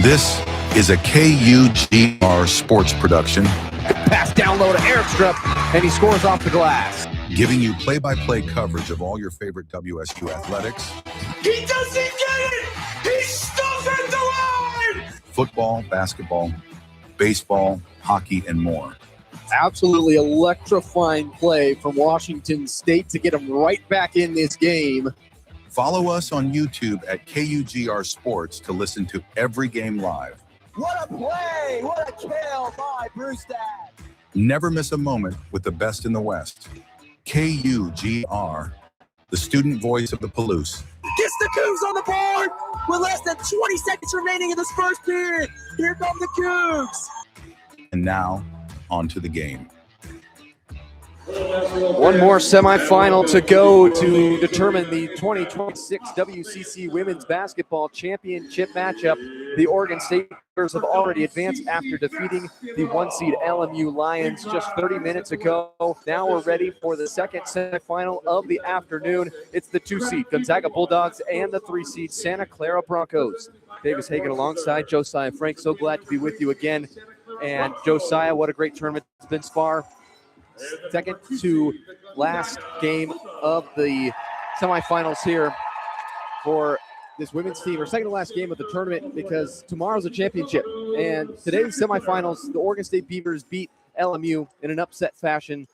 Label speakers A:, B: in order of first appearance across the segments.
A: This is a KUGR sports production.
B: Pass down low to Erikstrup, and he scores off the glass.
A: Giving you play-by-play coverage of all your favorite WSU athletics.
C: He doesn't get it! He's stuck at the line!
A: Football, basketball, baseball, hockey, and more.
B: Absolutely electrifying play from Washington State to get him right back in this game.
A: Follow us on YouTube at KUGR Sports to listen to every game live.
D: What a play! What a kill by Brewstad!
A: Never miss a moment with the best in the West. KUGR, the student voice of the Palouse.
D: Gets the Cougs on the board with less than 20 seconds remaining in this first period. Here come the Cougs.
A: And now, on to the game.
B: One more semifinal to go to determine the 2026 WCC Women's Basketball Championship matchup. The Oregon State Bears have already advanced after defeating the 1-seed LMU Lions just 30 minutes ago. Now we're ready for the second semifinal of the afternoon. It's the 2-seed Gonzaga Bulldogs and the 3-seed Santa Clara Broncos. Davis Hagen alongside Josiah Frank. So glad to be with you again. And Josiah, what a great tournament it's been so far. Second to last game of the semifinals here for this women's team, or second to last game of the tournament, because tomorrow's a championship. And today's semifinals, the Oregon State Beavers beat LMU in an upset fashion.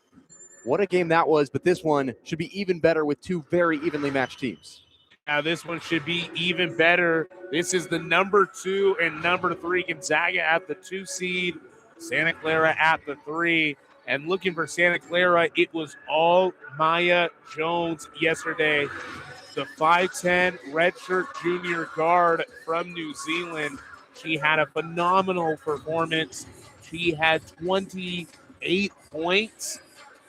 B: What a game that was, but this one should be even better with two very evenly matched teams.
E: Now this one should be even better. This is the number 2 and number 3 Gonzaga at the 2 seed, Santa Clara at the 3. And looking for Santa Clara, it was all Maya Jones yesterday. The 5'10" redshirt junior guard from New Zealand. She had a phenomenal performance. She had 28 points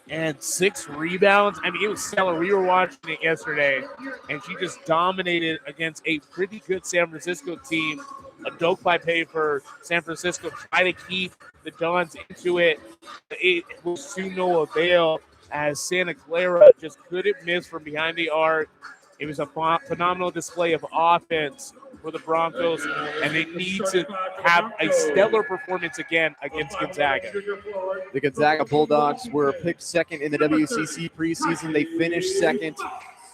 E: and 6 rebounds. I mean, it was stellar. We were watching it yesterday, and she just dominated against a pretty good San Francisco team. A dope by pay for San Francisco. Try to keep the Dons into it. It was to no avail as Santa Clara just couldn't miss from behind the arc. It was a phenomenal display of offense for the Broncos, and they need to have a stellar performance again against Gonzaga.
B: The Gonzaga Bulldogs were picked second in the WCC preseason. They finished second,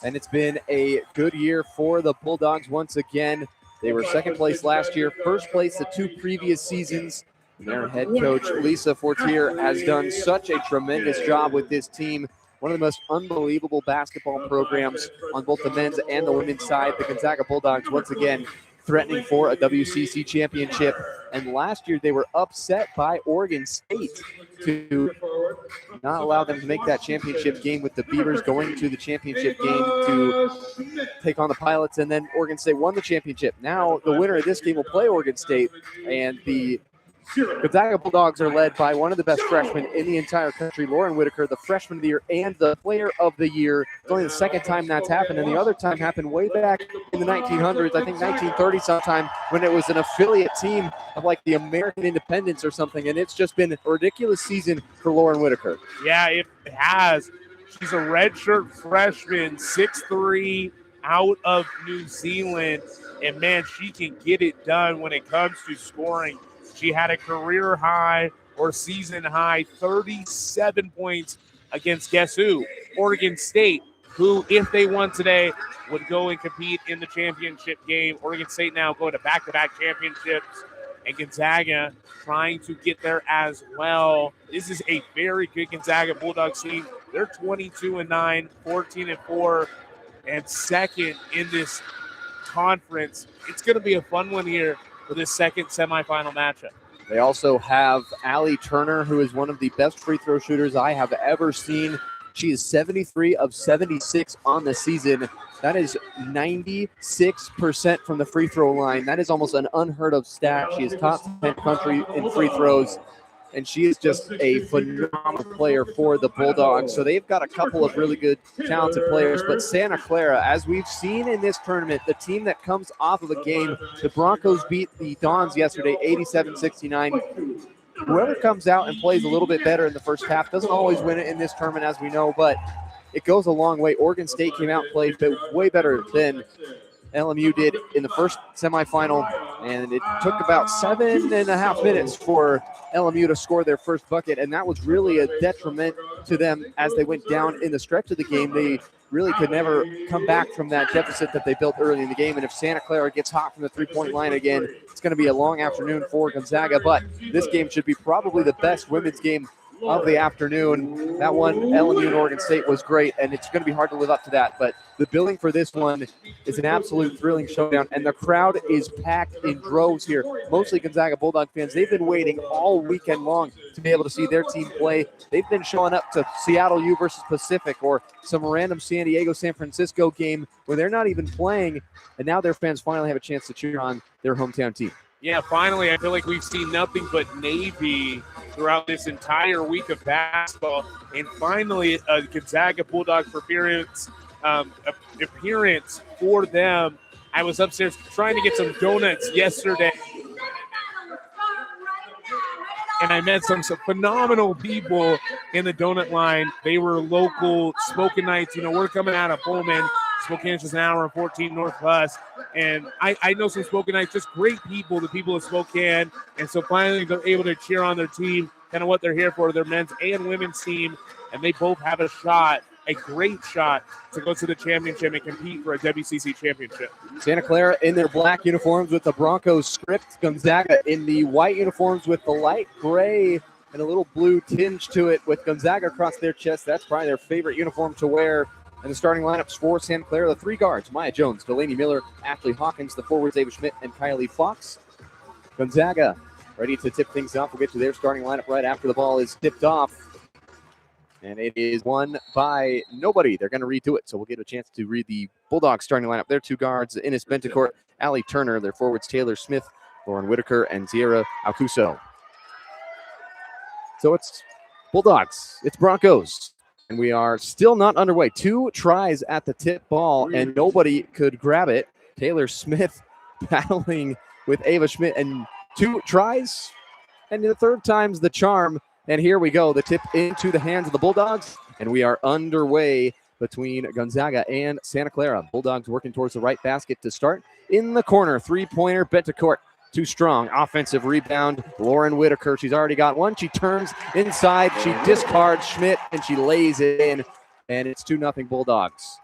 B: and it's been a good year for the Bulldogs once again. They were second place last year, first place the 2 previous seasons. And their head coach, Lisa Fortier, has done such a tremendous job with this team. One of the most unbelievable basketball programs on both the men's and the women's side. The Gonzaga Bulldogs, once again, threatening for a WCC championship. And last year, they were upset by Oregon State to not allow them to make that championship game, with the Beavers going to the championship game to take on the Pilots. And then Oregon State won the championship. Now the winner of this game will play Oregon State, and the Gonzaga Bulldogs are led by one of the best freshmen in the entire country, Lauren Whitaker, the freshman of the year and the player of the year. It's only the second time that's happened, and the other time happened way back in the 1900s, I think 1930 sometime, when it was an affiliate team of like the American Independence or something, and it's just been a ridiculous season for Lauren Whitaker.
E: Yeah, it has. She's a redshirt freshman, 6'3", out of New Zealand, and man, she can get it done when it comes to scoring. She had a career high or season high 37 points against guess who? Oregon State, who, if they won today, would go and compete in the championship game. Oregon State now going to back-to-back championships, and Gonzaga trying to get there as well. This is a very good Gonzaga Bulldogs team. They're 22-9, 14-4, and second in this conference. It's going to be a fun one here for this second semifinal matchup.
B: They also have Allie Turner, who is one of the best free throw shooters I have ever seen. She is 73 of 76 on the season. That is 96% from the free throw line. That is almost an unheard of stat. She is top 10 country in free throws, and she is just a phenomenal player for the Bulldogs. So they've got a couple of really good, talented players. But Santa Clara, as we've seen in this tournament, the team that comes off of a game, the Broncos beat the Dons yesterday 87-69. Whoever comes out and plays a little bit better in the first half doesn't always win it in this tournament, as we know, but it goes a long way. Oregon State came out and played way better than LMU did in the first semifinal. And it took about 7.5 minutes for LMU to score their first bucket, and that was really a detriment to them as they went down in the stretch of the game. They really could never come back from that deficit that they built early in the game. And if Santa Clara gets hot from the three-point line again, it's going to be a long afternoon for Gonzaga. But this game should be probably the best women's game of the afternoon. That one, LMU and Oregon State, was great, and it's going to be hard to live up to that. But the billing for this one is an absolute thrilling showdown, and the crowd is packed in droves here. Mostly Gonzaga Bulldog fans. They've been waiting all weekend long to be able to see their team play. They've been showing up to Seattle U versus Pacific or some random San Diego, San Francisco game where they're not even playing, and now their fans finally have a chance to cheer on their hometown team.
E: Yeah, finally, I feel like we've seen nothing but Navy throughout this entire week of basketball. And finally, a Gonzaga Bulldogs appearance for them. I was upstairs trying to get some donuts yesterday, and I met some phenomenal people in the donut line. They were local Spoken Knights. You know, we're coming out of Pullman. Spokane's just an hour and 14 north of us. And I know some Spoken Knights, just great people, the people of Spokane. And so finally they're able to cheer on their team, kind of what they're here for, their men's and women's team. And they both have a shot, a great shot, to go to the championship and compete for a WCC championship.
B: Santa Clara in their black uniforms with the Broncos script. Gonzaga in the white uniforms with the light gray and a little blue tinge to it with Gonzaga across their chest. That's probably their favorite uniform to wear. And the starting lineups for Santa Clara, the three guards, Maya Jones, Delaney Miller, Ashley Hawkins, the forwards, Ava Schmidt, and Kylie Fox. Gonzaga ready to tip things off. We'll get to their starting lineup right after the ball is tipped off. And it is won by nobody. They're going to redo it, so we'll get a chance to read the Bulldogs starting lineup. Their two guards, Ines Bentecourt, Allie Turner. Their forwards, Taylor Smith, Lauren Whitaker, and Sierra Alcuso. So it's Bulldogs. It's Broncos. And we are still not underway. 2 tries at the tip ball, and nobody could grab it. Taylor Smith battling with Ava Schmidt, and 2 tries. And the third time's the charm. And here we go. The tip into the hands of the Bulldogs, and we are underway between Gonzaga and Santa Clara. Bulldogs working towards the right basket to start. In the corner, three-pointer, Bentecourt. Too strong. Offensive rebound. Lauren Whitaker. She's already got one. She turns inside. She discards Schmidt, and she lays it in. And it's 2-0 Bulldogs.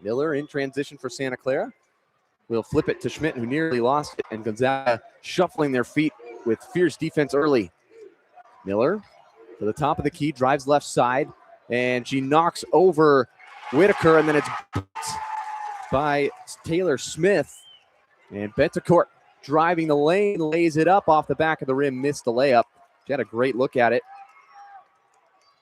B: Miller in transition for Santa Clara. We'll flip it to Schmidt, who nearly lost it. And Gonzaga shuffling their feet with fierce defense early. Miller to the top of the key. Drives left side. And she knocks over Whitaker. And then it's by Taylor Smith. And Bentecourt driving the lane, lays it up off the back of the rim, missed the layup. She had a great look at it.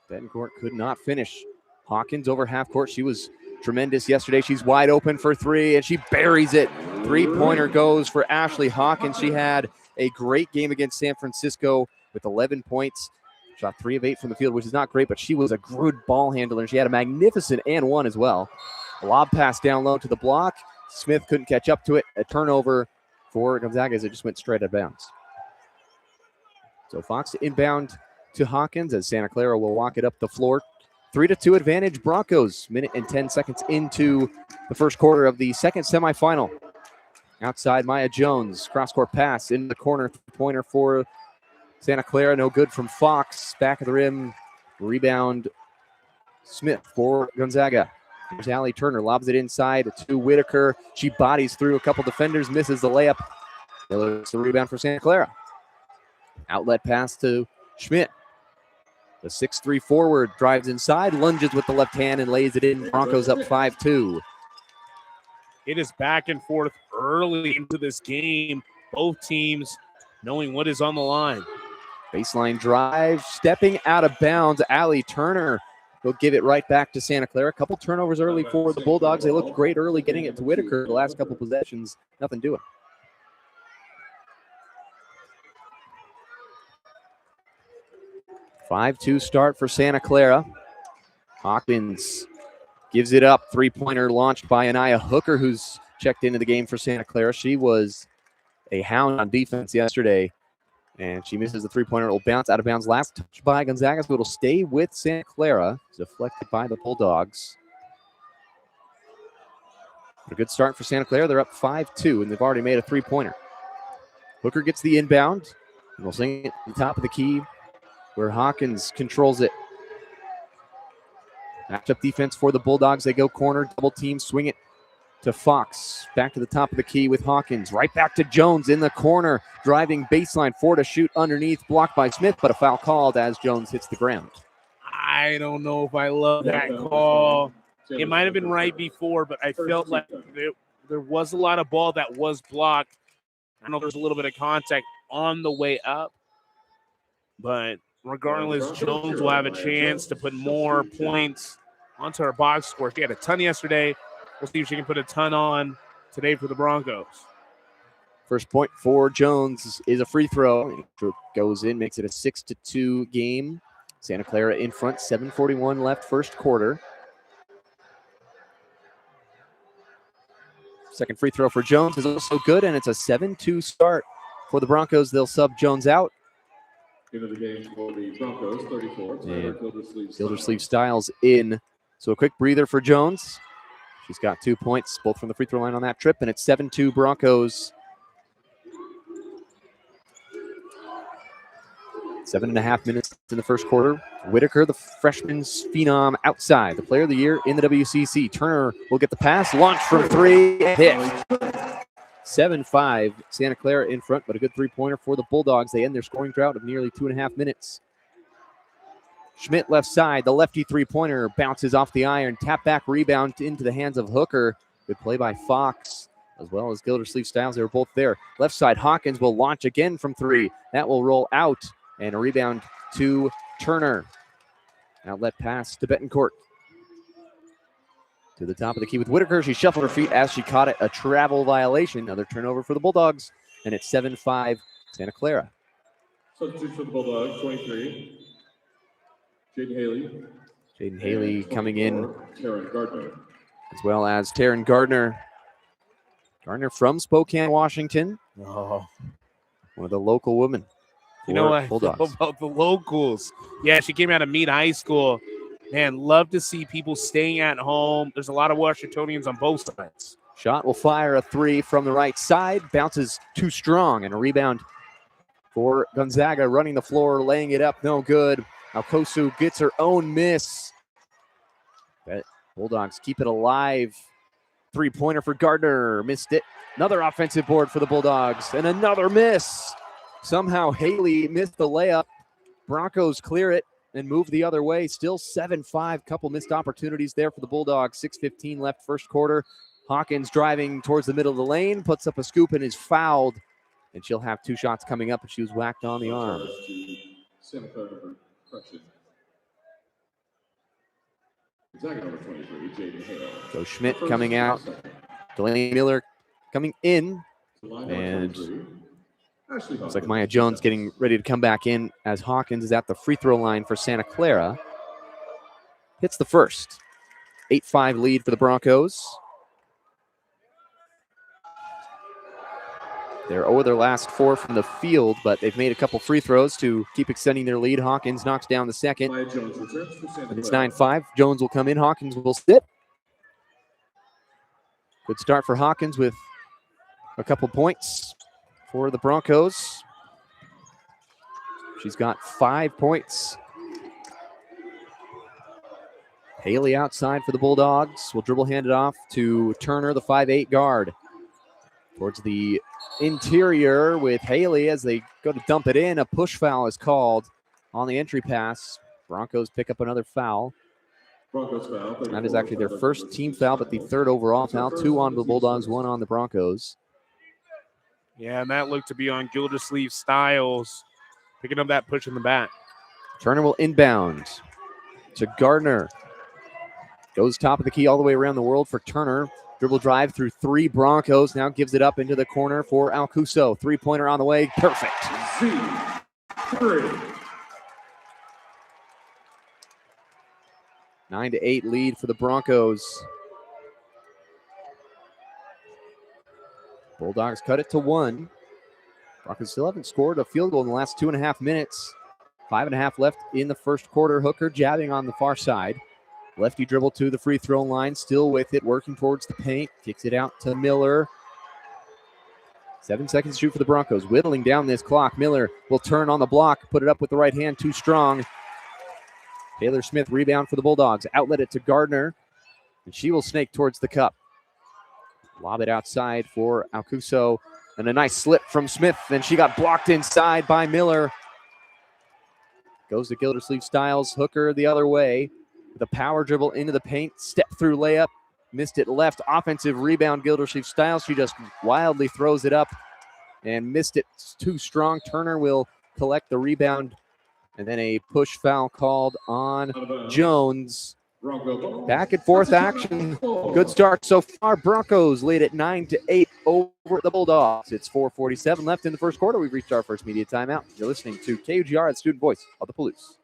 B: Bentecourt could not finish. Hawkins over half court. She was tremendous yesterday. She's wide open for 3, and she buries it. Three-pointer goes for Ashley Hawkins. She had a great game against San Francisco with 11 points. Shot 3 of 8 from the field, which is not great, but she was a good ball handler, and she had a magnificent and one as well. A lob pass down low to the block. Smith couldn't catch up to it. A turnover for Gonzaga as it just went straight out of bounds. So Fox inbound to Hawkins as Santa Clara will walk it up the floor. 3-2 advantage Broncos. Minute and 10 seconds into the first quarter of the second semifinal. Outside Maya Jones. Cross-court pass in the corner. Pointer for Santa Clara. No good from Fox. Back of the rim. Rebound Smith for Gonzaga. There's Allie Turner, lobs it inside to Whitaker. She bodies through a couple defenders, misses the layup. It's the rebound for Santa Clara. Outlet pass to Schmidt. The 6'3 forward drives inside, lunges with the left hand, and lays it in. Broncos up 5-2.
E: It is back and forth early into this game. Both teams knowing what is on the line.
B: Baseline drive, stepping out of bounds. Allie Turner will give it right back to Santa Clara. A couple turnovers early for the Bulldogs. They looked great early getting it to Whitaker. The last couple possessions, nothing doing. A 5-2 start for Santa Clara. Hawkins gives it up. Three-pointer launched by Anaya Hooker, who's checked into the game for Santa Clara. She was a hound on defense yesterday. And she misses the three-pointer. It'll bounce out of bounds. Last touch by Gonzaga, so it'll stay with Santa Clara. Deflected by the Bulldogs. A good start for Santa Clara. They're up 5-2, and they've already made a three-pointer. Hooker gets the inbound. And we'll sing it at the top of the key where Hawkins controls it. Matchup defense for the Bulldogs. They go corner, double team, swing it to Fox. Back to the top of the key with Hawkins. Right back to Jones in the corner. Driving baseline, 4 to shoot underneath. Blocked by Smith, but a foul called as Jones hits the ground.
E: I don't know if I love that call. It might have been right before, but I felt like there was a lot of ball that was blocked. I know there's a little bit of contact on the way up, but regardless, Jones will have a chance to put more points onto our box score. She had a ton yesterday. We'll see if she can put a ton on today for the Broncos.
B: First point for Jones is a free throw. It goes in, makes it a 6-2 game. Santa Clara in front, 7:41 left first quarter. Second free throw for Jones is also good, and it's a 7-2 start for the Broncos. They'll sub Jones out.
F: Into the game for the Broncos, 34.
B: Gildersleeve-Styles in. So a quick breather for Jones. She's got 2 points, both from the free throw line on that trip, and it's 7-2 Broncos. 7.5 minutes in the first quarter. Whitaker, the freshman's phenom, outside. The player of the year in the WCC. Turner will get the pass. Launch from 3. Hit. 7-5. Santa Clara in front, but a good three-pointer for the Bulldogs. They end their scoring drought of nearly 2.5 minutes. Schmidt left side. The lefty three-pointer bounces off the iron. Tap back rebound into the hands of Hooker. Good play by Fox, as well as Gildersleeve-Styles. They were both there. Left side, Hawkins will launch again from 3. That will roll out. And a rebound to Turner. Outlet pass to Betancourt. To the top of the key with Whitaker. She shuffled her feet as she caught it. A travel violation. Another turnover for the Bulldogs. And it's 7-5 Santa Clara.
F: Substitute for the Bulldogs, 23. Jaden
B: Haley coming in.
F: Taryn Gardner.
B: As well as Taryn Gardner. Gardner from Spokane, Washington.
E: Oh.
B: One of the local women.
E: You know what
B: Bulldogs.
E: about the locals? Yeah, she came out of Meade High School. Man, love to see people staying at home. There's a lot of Washingtonians on both sides.
B: Shot will fire a 3 from the right side. Bounces too strong, and a rebound for Gonzaga. Running the floor, laying it up, no good. Alcosu gets her own miss. But Bulldogs keep it alive. Three-pointer for Gardner. Missed it. Another offensive board for the Bulldogs, and another miss. Somehow Haley missed the layup. Broncos clear it and move the other way. Still 7-5. Couple missed opportunities there for the Bulldogs. 6:15 left first quarter. Hawkins driving towards the middle of the lane. Puts up a scoop and is fouled. And she'll have 2 shots coming up, and she was whacked on the arm. So Schmidt coming out. Delaney Miller coming in. And looks like Maya Jones getting ready to come back in as Hawkins is at the free throw line for Santa Clara. Hits the first. 8-5 lead for the Broncos. They're over their last 4 from the field, but they've made a couple free throws to keep extending their lead. Hawkins knocks down the second. And it's 9-5. Jones will come in. Hawkins will sit. Good start for Hawkins with a couple points for the Broncos. She's got 5 points. Haley outside for the Bulldogs. Will dribble hand it off to Turner, the 5'8 guard. Towards the interior with Haley as they go to dump it in. A push foul is called on the entry pass. Broncos pick up another foul. That is actually their first team foul, but the 3rd overall foul. 2 on the Bulldogs, 1 on the Broncos.
E: Yeah, and that looked to be on Gildersleeve-Styles, picking up that push in the back.
B: Turner will inbound to Gardner. Goes top of the key all the way around the world for Turner. Dribble drive through 3 Broncos. Now gives it up into the corner for Alcuso. Three-pointer on the way. Perfect. 9-8 lead for the Broncos. Bulldogs cut it to 1. Broncos still haven't scored a field goal in the last 2.5 minutes. 5.5 left in the first quarter. Hooker jabbing on the far side. Lefty dribble to the free throw line. Still with it, working towards the paint. Kicks it out to Miller. 7 seconds to shoot for the Broncos. Whittling down this clock. Miller will turn on the block, put it up with the right hand, too strong. Taylor Smith rebound for the Bulldogs. Outlet it to Gardner, and she will snake towards the cup. Lob it outside for Alcuso, and a nice slip from Smith, and she got blocked inside by Miller. Goes to Gildersleeve Styles, hooker the other way. With a power dribble into the paint, step through layup, missed it left. Offensive rebound, Gildersleeve Styles. She just wildly throws it up and missed it too strong. Turner will collect the rebound, and then a push foul called on Jones. Back and forth action. Good start so far. Broncos lead at 9-8 over the Bulldogs. It's 4:47 left in the first quarter. We've reached our first media timeout. You're listening to KUGR, the student voice of the Palouse.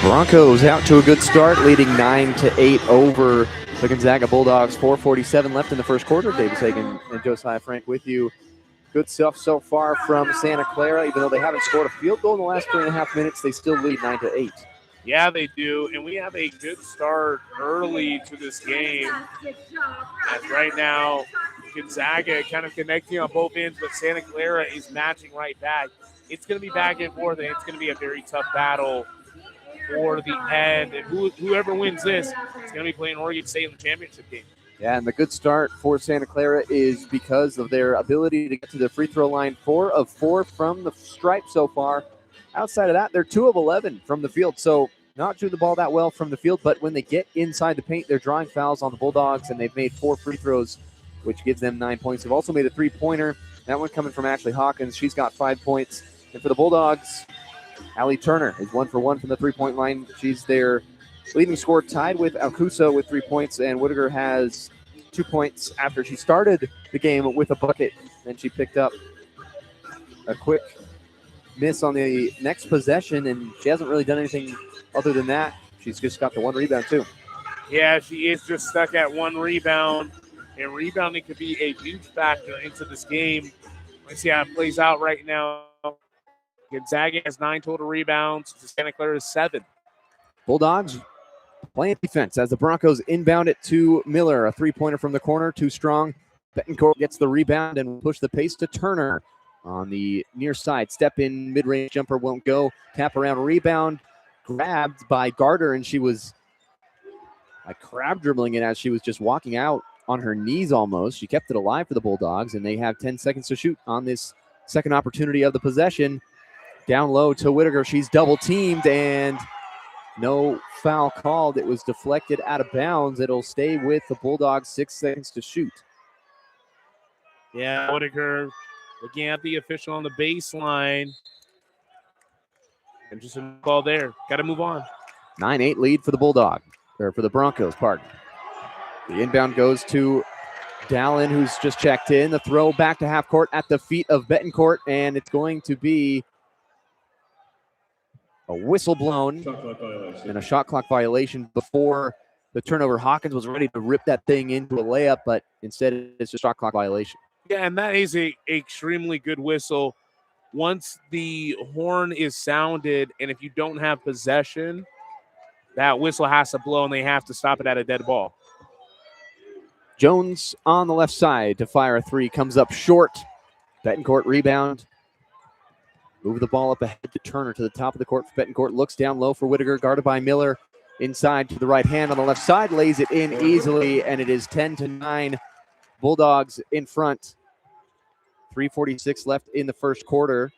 B: Broncos out to a good start, leading 9-8 over the Gonzaga Bulldogs. 4:47 left in the first quarter. Davis Hagen and Josiah Frank with you. Good stuff so far from Santa Clara. Even though they haven't scored a field goal in the last 3.5 minutes, they still lead 9-8.
E: Yeah, they do. And we have a good start early to this game. As right now, Gonzaga kind of connecting on both ends, but Santa Clara is matching right back. It's going to be back and forth, and it's going to be a very tough battle for the end. And whoever wins this is going to be playing Oregon State in the championship game.
B: Yeah, and the good start for Santa Clara is because of their ability to get to the free throw line. 4 of 4 from the stripe so far. Outside of that, they're 2 of 11 from the field. So not shooting the ball that well from the field, but when they get inside the paint, they're drawing fouls on the Bulldogs, and they've made 4 free throws, which gives them 9 points. They've also made a 3-pointer. That one coming from Ashley Hawkins. She's got 5 points. And for the Bulldogs, Allie Turner is 1 for 1 from the 3-point line. She's their leading scorer, tied with Alcuso with 3 points, and Whittaker has 2 points after she started the game with a bucket. Then she picked up a quick miss on the next possession, and she hasn't really done anything other than that. She's just got the 1 rebound, too.
E: Yeah, she is just stuck at 1 rebound, and rebounding could be a huge factor into this game. Let's see how it plays out right now. Gonzaga has 9 total rebounds. Santa Clara is 7.
B: Bulldogs playing defense as the Broncos inbound it to Miller. A 3-pointer from the corner, too strong. Betancourt gets the rebound and push the pace to Turner on the near side. Step in, mid-range jumper won't go. Tap around rebound, grabbed by Gardner, and she was like crab dribbling it as she was just walking out on her knees almost. She kept it alive for the Bulldogs, and they have 10 seconds to shoot on this second opportunity of the possession. Down low to Whittaker. She's double teamed, and no foul called. It was deflected out of bounds. It'll stay with the Bulldogs. 6 seconds to shoot.
E: Yeah, Whittaker looking at the official on the baseline. And just a call there. Got to move on.
B: 9-8 lead for the for the Broncos, pardon. The inbound goes to Dallin, who's just checked in. The throw back to half court at the feet of Betancourt, and it's going to be a whistle blown and a shot clock violation before the turnover. Hawkins was ready to rip that thing into a layup, but instead it's a shot clock violation.
E: Yeah, and that is a extremely good whistle. Once the horn is sounded, and if you don't have possession, that whistle has to blow, and they have to stop it at a dead ball.
B: Jones on the left side to fire a three, comes up short. Betancourt rebound. Move the ball up ahead to Turner to the top of the court for Betancourt. Looks down low for Whittaker, guarded by Miller. Inside to the right hand on the left side, lays it in easily, and it is 10-9. Bulldogs in front. 3:46 left in the first quarter.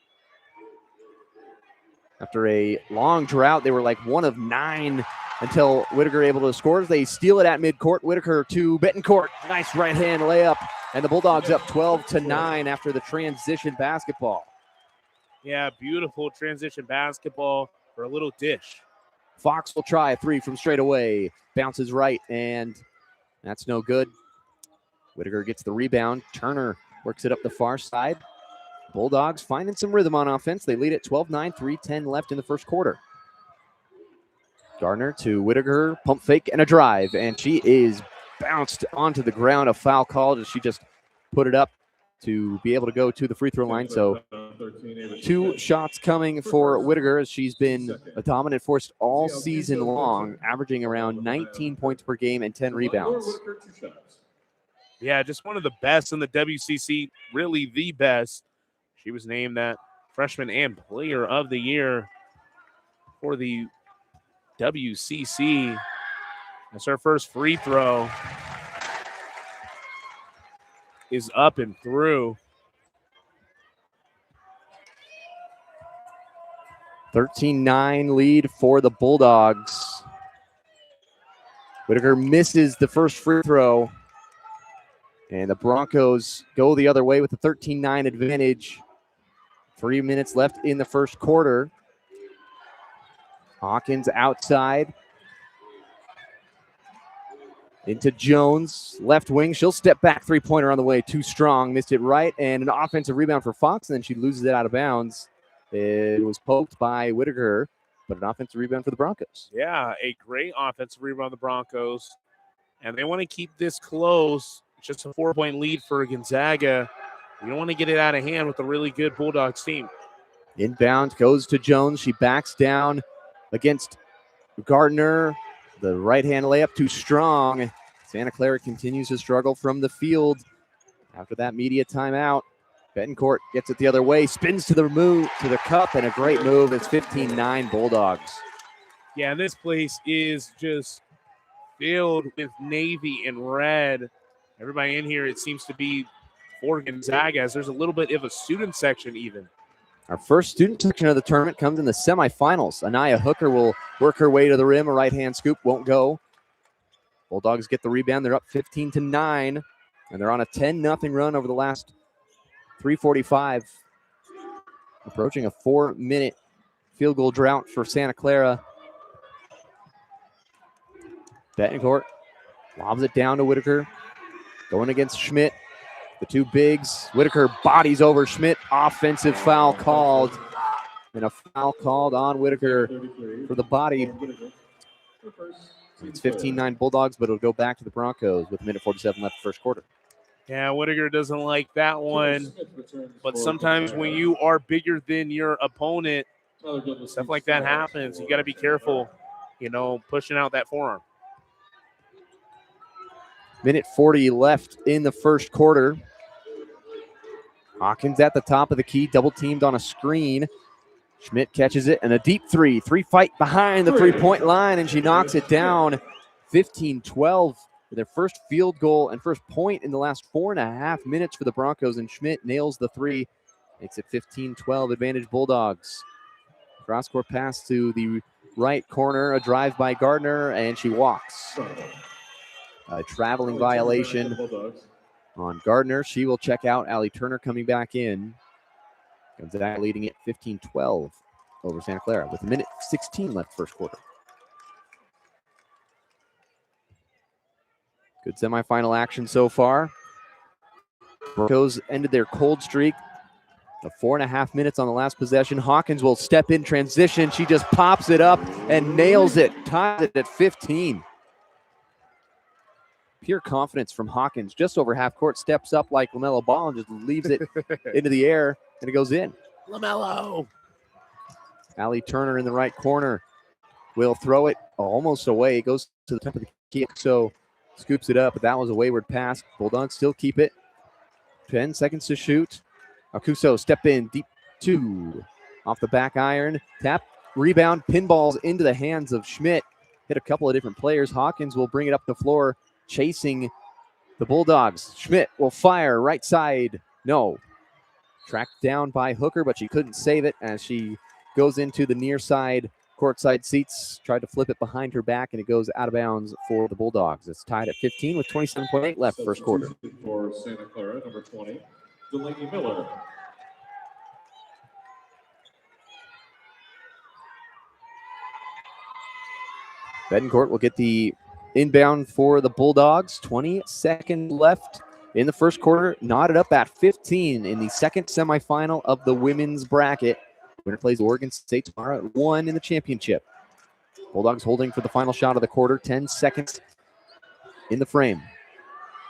B: After a long drought, they were like 1 of 9 until Whittaker able to score. They steal it at midcourt. Whittaker to Betancourt. Nice right hand layup, and the Bulldogs up 12-9 after the transition basketball.
E: Yeah, beautiful transition basketball for a little dish.
B: Fox will try a three from straight away. Bounces right, and that's no good. Whittaker gets the rebound. Turner works it up the far side. Bulldogs finding some rhythm on offense. They lead at 12-9, 3:10 left in the first quarter. Gardner to Whittaker, pump fake and a drive, and she is bounced onto the ground. A foul called as she just put it up to be able to go to the free throw line. So 2 shots coming for Whittaker, as she's been a dominant force all season long, averaging around 19 points per game and 10 rebounds.
E: Yeah, just one of the best in the WCC, really the best. She was named that freshman and player of the year for the WCC. That's her first free throw. Is up and through.
B: 13-9 lead for the Bulldogs. Whittaker misses the first free throw, and the Broncos go the other way with a 13-9 advantage. 3 minutes left in the first quarter. Hawkins outside. Into Jones, left wing. She'll step back, three-pointer on the way. Too strong, missed it right, and an offensive rebound for Fox, and then she loses it out of bounds. It was poked by Whittaker, but an offensive rebound for the Broncos.
E: Yeah, a great offensive rebound the Broncos, and they want to keep this close. It's just a 4-point lead for Gonzaga. You don't want to get it out of hand with a really good Bulldogs team.
B: Inbound goes to Jones. She backs down against Gardner. The right-hand layup too strong. Santa Clara continues to struggle from the field after that media timeout. Betancourt gets it the other way, spins to the cup, and a great move. It's 15-9 Bulldogs.
E: Yeah, and this place is just filled with navy and red. Everybody in here, it seems to be for Gonzaga, as there's a little bit of a student section even.
B: Our first student section of the tournament comes in the semifinals. Anaya Hooker will work her way to the rim. A right-hand scoop won't go. Bulldogs get the rebound. They're up 15-9, and they're on a 10-0 run over the last 3:45. Approaching a 4-minute field goal drought for Santa Clara. Betancourt lobs it down to Whittaker. Going against Schmidt. The two bigs. Whittaker bodies over Schmidt. Offensive foul called. And a foul called on Whittaker for the body. It's 15-9 Bulldogs, but it'll go back to the Broncos with 1:47 left first quarter.
E: Yeah, Whittaker doesn't like that one. But sometimes when you are bigger than your opponent, stuff like that happens. You got to be careful, pushing out that forearm.
B: 1:40 left in the first quarter. Hawkins at the top of the key, double teamed on a screen. Schmidt catches it, and a deep three. Fight behind the three-point line, and she knocks it down. 15-12 for their first field goal and first point in the last 4.5 minutes for the Broncos, and Schmidt nails the three. Makes it 15-12 advantage Bulldogs. Cross-court pass to the right corner, a drive by Gardner, and she walks. A traveling violation on Gardner. She will check out. Allie Turner coming back in. Gonzaga leading it 15-12. over Santa Clara with a minute 16 left first quarter. Good semifinal action so far. Broncos ended their cold streak. 4.5 minutes on the last possession. Hawkins will step in transition. She just pops it up and nails it. Ties it at 15. Pure confidence from Hawkins. Just over half court. Steps up like LaMelo Ball and just leaves it into the air, and it goes in.
E: LaMelo.
B: Allie Turner in the right corner will throw it almost away. It goes to the top of the key. So scoops it up, but that was a wayward pass. Bulldogs still keep it. 10 seconds to shoot. Akuso step in, deep two. Off the back iron. Tap, rebound, pinballs into the hands of Schmidt. Hit a couple of different players. Hawkins will bring it up the floor, chasing the Bulldogs. Schmidt will fire right side. No. Tracked down by Hooker, but she couldn't save it as she goes into the near side courtside seats. Tried to flip it behind her back, and it goes out of bounds for the Bulldogs. It's tied at 15 with 27.8 left first quarter.
F: For Santa Clara, number 20, Delaney Miller.
B: Betancourt will get the inbound for the Bulldogs. 20 seconds left in the first quarter. Knotted up at 15 in the second semifinal of the women's bracket. Winner plays Oregon State tomorrow at 1 in the championship. Bulldogs holding for the final shot of the quarter. 10 seconds in the frame.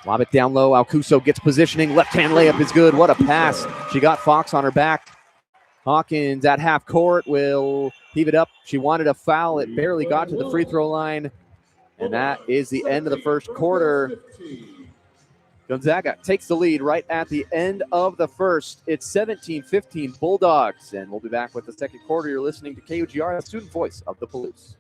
B: Lob it down low. Alcuso gets positioning. Left-hand layup is good. What a pass. She got Fox on her back. Hawkins at half court will heave it up. She wanted a foul. It barely got to the free throw line. And that is the end of the first quarter. Gonzaga takes the lead right at the end of the first. It's 17-15 Bulldogs. And we'll be back with the second quarter. You're listening to KUGR, the student voice of the Palouse.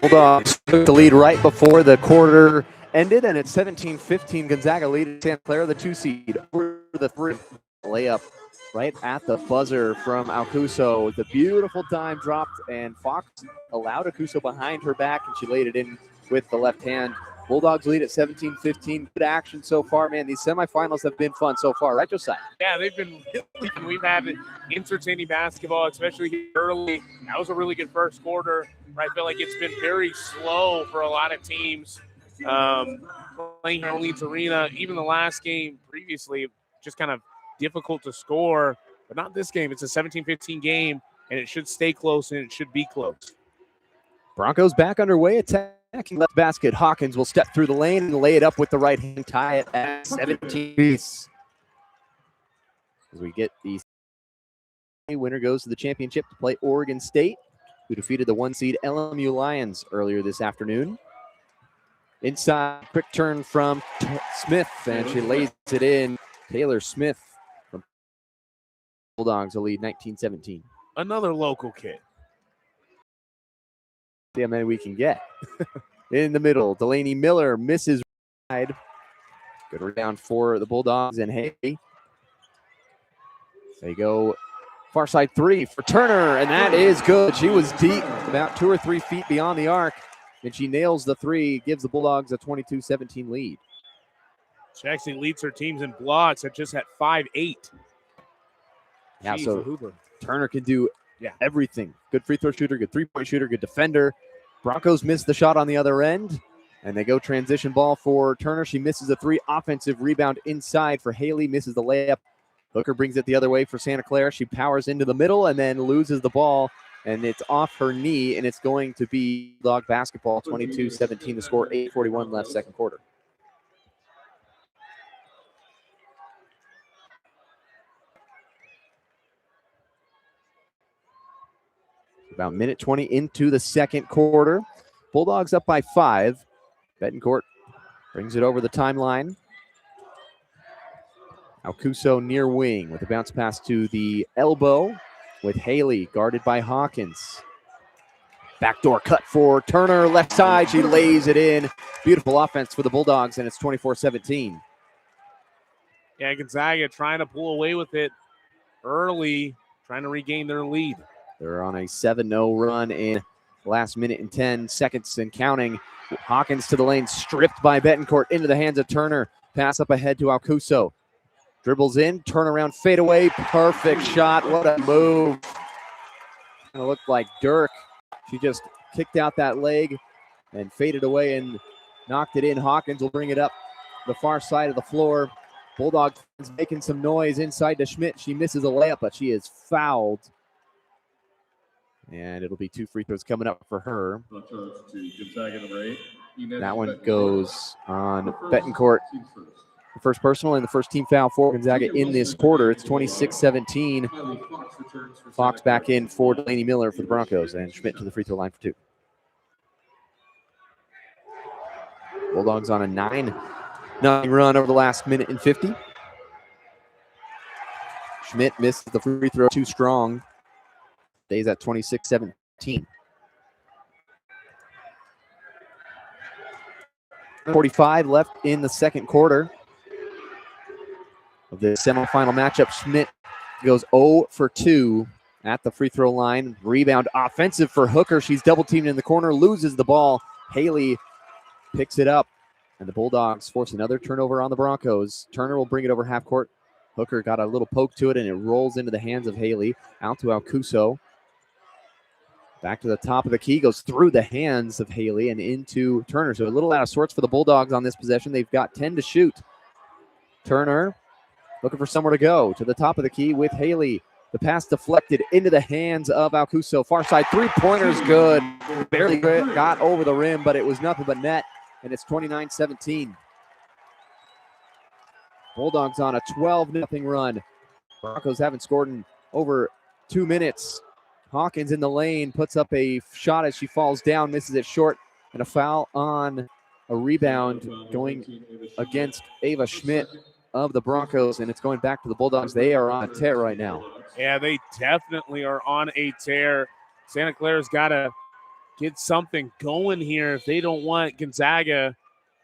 B: Bulldogs took the lead right before the quarter ended, and it's 17-15. Gonzaga lead Santa Clara, the 2 seed, over the 3. Layup right at the buzzer from Alcuso. The beautiful dime dropped, and Fox allowed Alcuso behind her back, and she laid it in with the left hand. Bulldogs lead at 17-15. Good action so far, man. These semifinals have been fun so far, right, Josiah?
E: Yeah, they've been really fun. We've had entertaining basketball, especially early. That was a really good first quarter. I feel like it's been very slow for a lot of teams playing here in Leeds Arena. Even the last game previously, just kind of difficult to score, but not this game. It's a 17-15 game, and it should stay close, and it should be close.
B: Broncos back underway, attacking left basket. Hawkins will step through the lane and lay it up with the right hand, tie it at 17. As we get the winner goes to the championship to play Oregon State, who defeated the 1 seed LMU Lions earlier this afternoon. Inside, quick turn from Smith, and she lays it in. Taylor Smith from Bulldogs will lead 19-17.
E: Another local kid.
B: See how many we can get. In the middle, Delaney Miller misses ride. Good rebound for the Bulldogs, and Haley. They go far side 3 for Turner, and that is good. She was deep, about 2 or 3 feet beyond the arc, and she nails the 3, gives the Bulldogs a 22-17 lead.
E: She actually leads her teams in blocks at just at 5'8".
B: Yeah,
E: Jeez,
B: so
E: Hoover.
B: Turner can do everything. Good free throw shooter, good three-point shooter, good defender. Broncos miss the shot on the other end, and they go transition ball for Turner. She misses a 3. Offensive rebound inside for Haley, misses the layup. Hooker brings it the other way for Santa Clara. She powers into the middle and then loses the ball, and it's off her knee, and it's going to be Bulldog basketball, 22-17 the score, 8:41 left second quarter. About minute 20 into the second quarter. Bulldogs up by 5. Betancourt brings it over the timeline. Alcuso near wing with a bounce pass to the elbow with Haley guarded by Hawkins. Backdoor cut for Turner, left side. She lays it in. Beautiful offense for the Bulldogs, and it's 24-17.
E: Yeah, Gonzaga trying to pull away with it early, trying to regain their lead.
B: They're on a 7-0 run in the last minute and 10 seconds and counting. Hawkins to the lane, stripped by Betancourt into the hands of Turner. Pass up ahead to Alcuso. Dribbles in, turnaround, fade away. Perfect shot. What a move. Kind of looked like Dirk. She just kicked out that leg and faded away and knocked it in. Hawkins will bring it up the far side of the floor. Bulldogs making some noise inside to Schmidt. She misses a layup, but she is fouled. And it'll be 2 free throws coming up for her. That one goes on Betancourt. The first personal and the first team foul for Gonzaga in this quarter. It's 26-17. Fox back in for Delaney Miller for the Broncos, and Schmidt to the free throw line for 2. Bulldogs on a 9-0 run over the last minute and 50. Schmidt misses the free throw too strong. Stays at 26-17. 45 left in the second quarter of the semifinal matchup. Schmidt goes 0 for 2 at the free throw line. Rebound offensive for Hooker. She's double teamed in the corner, loses the ball. Haley picks it up, and the Bulldogs force another turnover on the Broncos. Turner will bring it over half court. Hooker got a little poke to it, and it rolls into the hands of Haley. Out to Alcuso. Back to the top of the key, goes through the hands of Haley and into Turner. So a little out of sorts for the Bulldogs on this possession. They've got 10 to shoot. Turner looking for somewhere to go. To the top of the key with Haley. The pass deflected into the hands of Alcuso. Far side, 3-pointer's good. Barely got over the rim, but it was nothing but net. And it's 29-17. Bulldogs on a 12-0 run. Broncos haven't scored in over 2 minutes. Hawkins in the lane, puts up a shot as she falls down, misses it short, and a foul on a rebound going against Ava Schmidt of the Broncos, and it's going back to the Bulldogs. They are on a tear right now.
E: Yeah, they definitely are on a tear. Santa Clara's got to get something going here if they don't want Gonzaga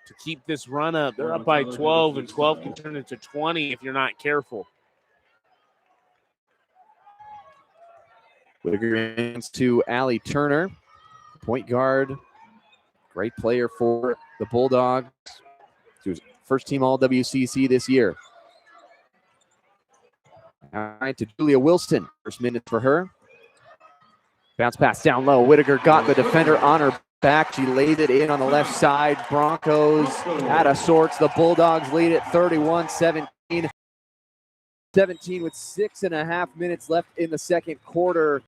E: to keep this run up. They're up by 12, and 12 can turn into 20 if you're not careful.
B: Whitaker hands to Allie Turner, point guard. Great player for the Bulldogs. She was first team All WCC this year. All right, to Julia Wilson. First minute for her. Bounce pass down low. Whitaker got the defender on her back. She laid it in on the left side. Broncos out of sorts. The Bulldogs lead it 31-17. 17 with 6.5 minutes left in the second quarter.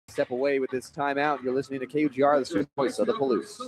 B: Step away with this timeout. You're listening to KUGR, the student voice of the Palouse.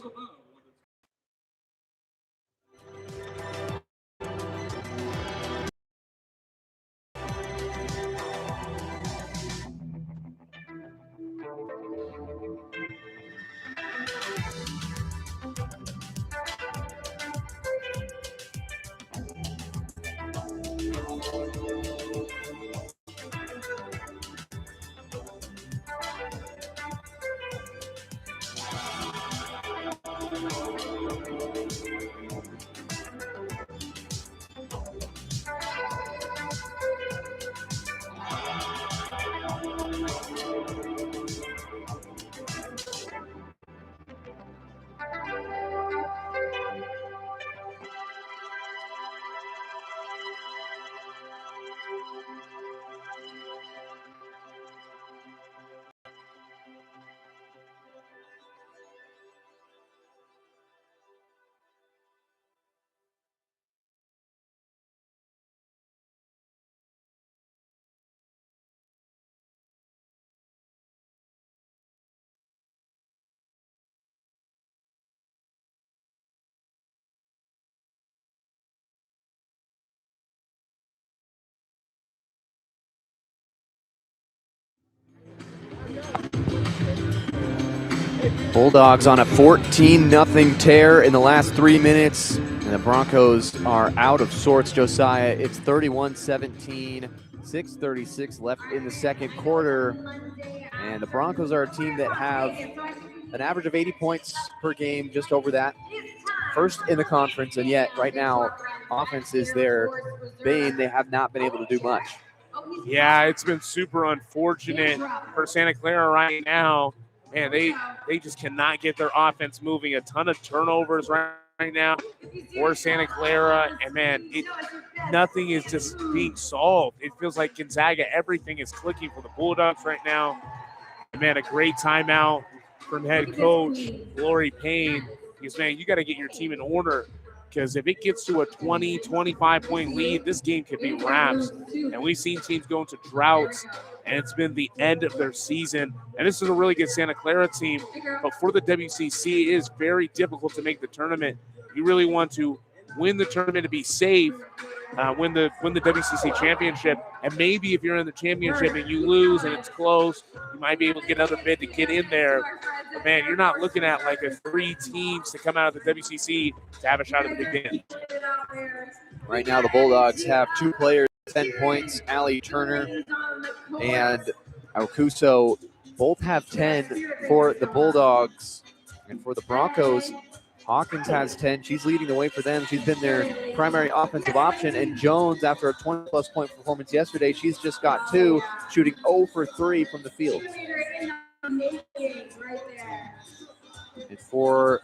B: Bulldogs on a 14-0 tear in the last 3 minutes. And the Broncos are out of sorts, Josiah. It's 31-17, 6:36 left in the second quarter. And the Broncos are a team that have an average of 80 points per game, just over that. First in the conference, and yet right now, offense is their bane. They have not been able to do much.
E: Yeah, it's been super unfortunate for Santa Clara right now. Man, they just cannot get their offense moving. A ton of turnovers right now for Santa Clara. And, man, nothing is just being solved. It feels like Gonzaga, everything is clicking for the Bulldogs right now. And, man, a great timeout from head coach Lori Payne. Because, man, you got to get your team in order. Because if it gets to a 20, 25-point lead, this game could be wraps. And we've seen teams go into droughts, and it's been the end of their season. And this is a really good Santa Clara team. But for the WCC, it is very difficult to make the tournament. You really want to win the tournament to be safe, win the WCC championship. And maybe if you're in the championship and you lose and it's close, you might be able to get another bid to get in there. But, man, you're not looking at like a 3 teams to come out of the WCC to have a shot at the Big Ten.
B: Right now, the Bulldogs have 2 players, 10 points. Allie Turner and Alcuso both have 10 for the Bulldogs. And for the Broncos, Hawkins has 10. She's leading the way for them. She's been their primary offensive option. And Jones, after a 20-plus point performance yesterday, she's just got 2, shooting 0 for 3 from the field. And for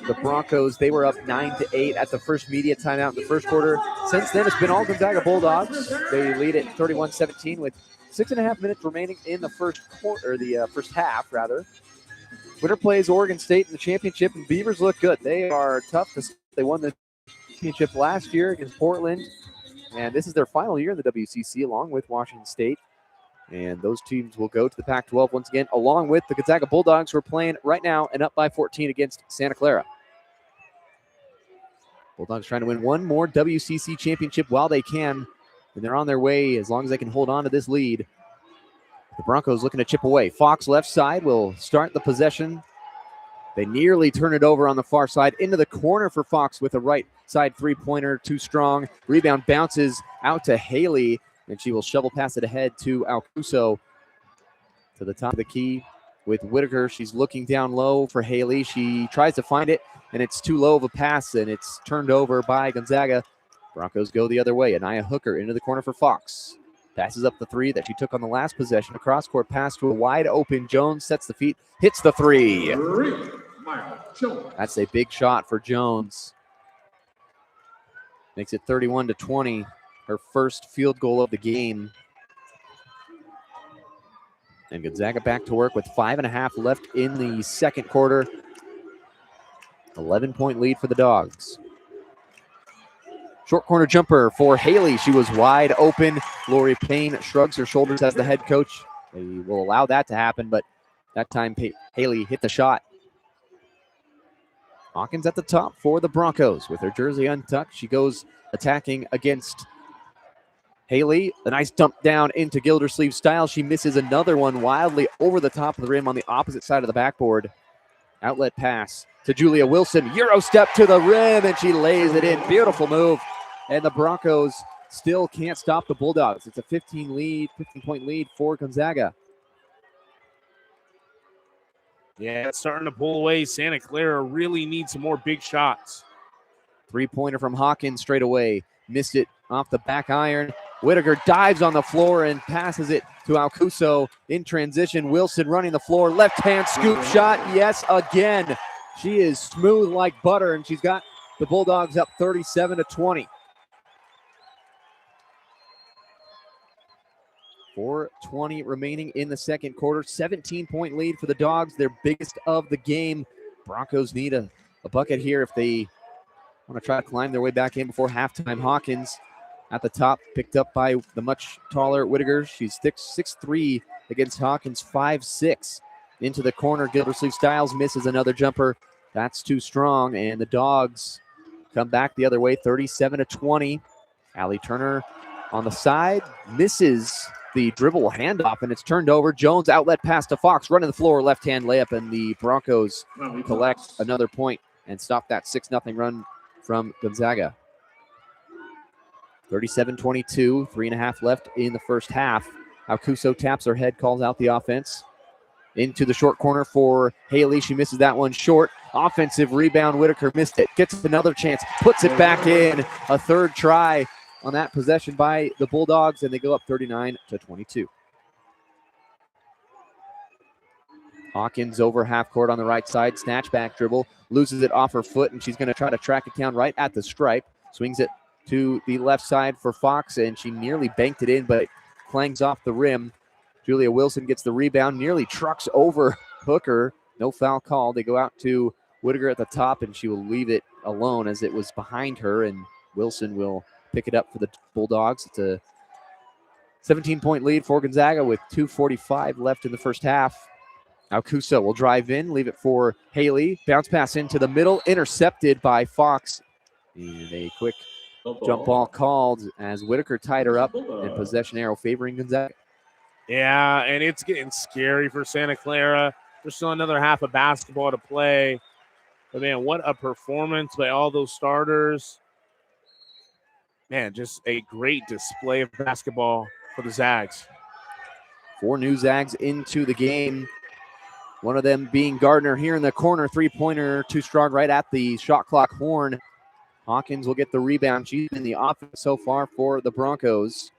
B: the Broncos, they were up 9-8 at the first media timeout in the first quarter. Since then, it's been all Gonzaga Bulldogs. They lead it 31-17 with 6.5 minutes remaining in the first quarter, the first half, rather. Winner plays Oregon State in the championship, and Beavers look good. They are tough. They won the championship last year against Portland, and this is their final year in the WCC, along with Washington State. And those teams will go to the Pac-12 once again, along with the Gonzaga Bulldogs, who are playing right now and up by 14 against Santa Clara. Bulldogs trying to win one more WCC championship while they can, and they're on their way as long as they can hold on to this lead. The Broncos looking to chip away. Fox left side will start the possession. They nearly turn it over on the far side into the corner for Fox with a right side three-pointer, too strong. Rebound bounces out to Haley, and she will shovel pass it ahead to Alcuso to the top of the key. with Whitaker. She's looking down low for Haley. She tries to find it, and it's too low of a pass, and it's turned over by Gonzaga. Broncos go the other way. Anaya Hooker into the corner for Fox. Passes up the three that she took on the last possession. A cross-court pass to a wide-open Jones. Sets the feet. Hits the three. That's a big shot for Jones. Makes it 31-20. Her first field goal of the game. And Gonzaga back to work with 5.5 left in the second quarter. 11-point lead for the Dogs. Short corner jumper for Haley. She was wide open. Lori Payne shrugs her shoulders as the head coach. They will allow that to happen, but that time Haley hit the shot. Hawkins at the top for the Broncos with her jersey untucked. She goes attacking against Haley. A nice dump down into Gildersleeve style. She misses another one wildly over the top of the rim on the opposite side of the backboard. Outlet pass to Julia Wilson. Euro step to the rim, and she lays it in. Beautiful move. And the Broncos still can't stop the Bulldogs. It's a 15-point lead for Gonzaga.
E: Yeah, it's starting to pull away. Santa Clara really needs some more big shots.
B: Three-pointer from Hawkins straight away. Missed it off the back iron. Whitaker dives on the floor and passes it to Alcuso in transition. Wilson running the floor. Left-hand scoop shot. Yes, again. She is smooth like butter, and she's got the Bulldogs up 37-20. 4:20 remaining in the second quarter. 17-point lead for the Dogs, their biggest of the game. Broncos need a bucket here if they want to try to climb their way back in before halftime. Hawkins at the top, picked up by the much taller Whitaker. She's 6'3" against Hawkins, 5'6". Into the corner, Gildersleeve Styles misses another jumper. That's too strong, and the Dogs come back the other way, 37-20. Allie Turner on the side, misses the dribble handoff, and it's turned over. Jones outlet pass to Fox, running the floor, left-hand layup, and the Broncos collect another point and stop that 6-0 run from Gonzaga. 37-22, 3.5 left in the first half. Alcuso taps her head, calls out the offense. Into the short corner for Haley. She misses that one short. Offensive rebound. Whitaker missed it. Gets another chance. Puts it back in. A third try on that possession by the Bulldogs, and they go up 39-22. Hawkins over half court on the right side. Snatch back dribble. Loses it off her foot, and she's going to try to track it down right at the stripe. Swings it to the left side for Fox, and she nearly banked it in, but it clangs off the rim. Julia Wilson gets the rebound, nearly trucks over Hooker. No foul call. They go out to Whitaker at the top, and she will leave it alone as it was behind her, and Wilson will pick it up for the Bulldogs. It's a 17-point lead for Gonzaga with 2:45 left in the first half. Alcuso will drive in, leave it for Haley. Bounce pass into the middle, intercepted by Fox. And a quick jump ball called as Whitaker tied her up, and possession arrow favoring Gonzaga.
E: Yeah, and it's getting scary for Santa Clara. There's still another half of basketball to play. But, man, what a performance by all those starters. Man, just a great display of basketball for the Zags.
B: 4 new Zags into the game. One of them being Gardner here in the corner. Three-pointer, too strong right at the shot clock horn. Hawkins will get the rebound. She's in the offense so far for the Broncos.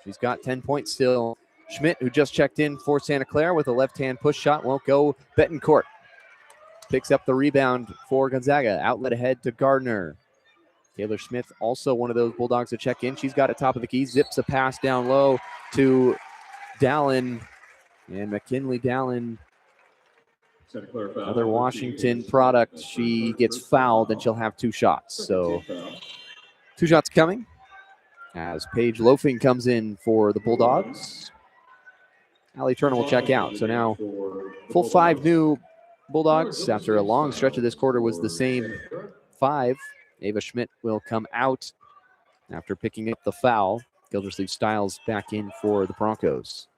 B: She's got 10 points still. Schmidt, who just checked in for Santa Clara with a left-hand push shot, won't go. Betancourt picks up the rebound for Gonzaga. Outlet ahead to Gardner. Taylor Smith, also one of those Bulldogs to check in. She's got it top of the key. Zips a pass down low to Dallin. And McKinley Dallin, another Washington product. She gets fouled, and she'll have 2 shots. So 2 shots coming as Paige Loafing comes in for the Bulldogs. Allie Turner will check out. So now full 5 new Bulldogs. After a long stretch of this quarter was the same 5. Ava Schmidt will come out after picking up the foul. Gildersleeve Styles back in for the Broncos.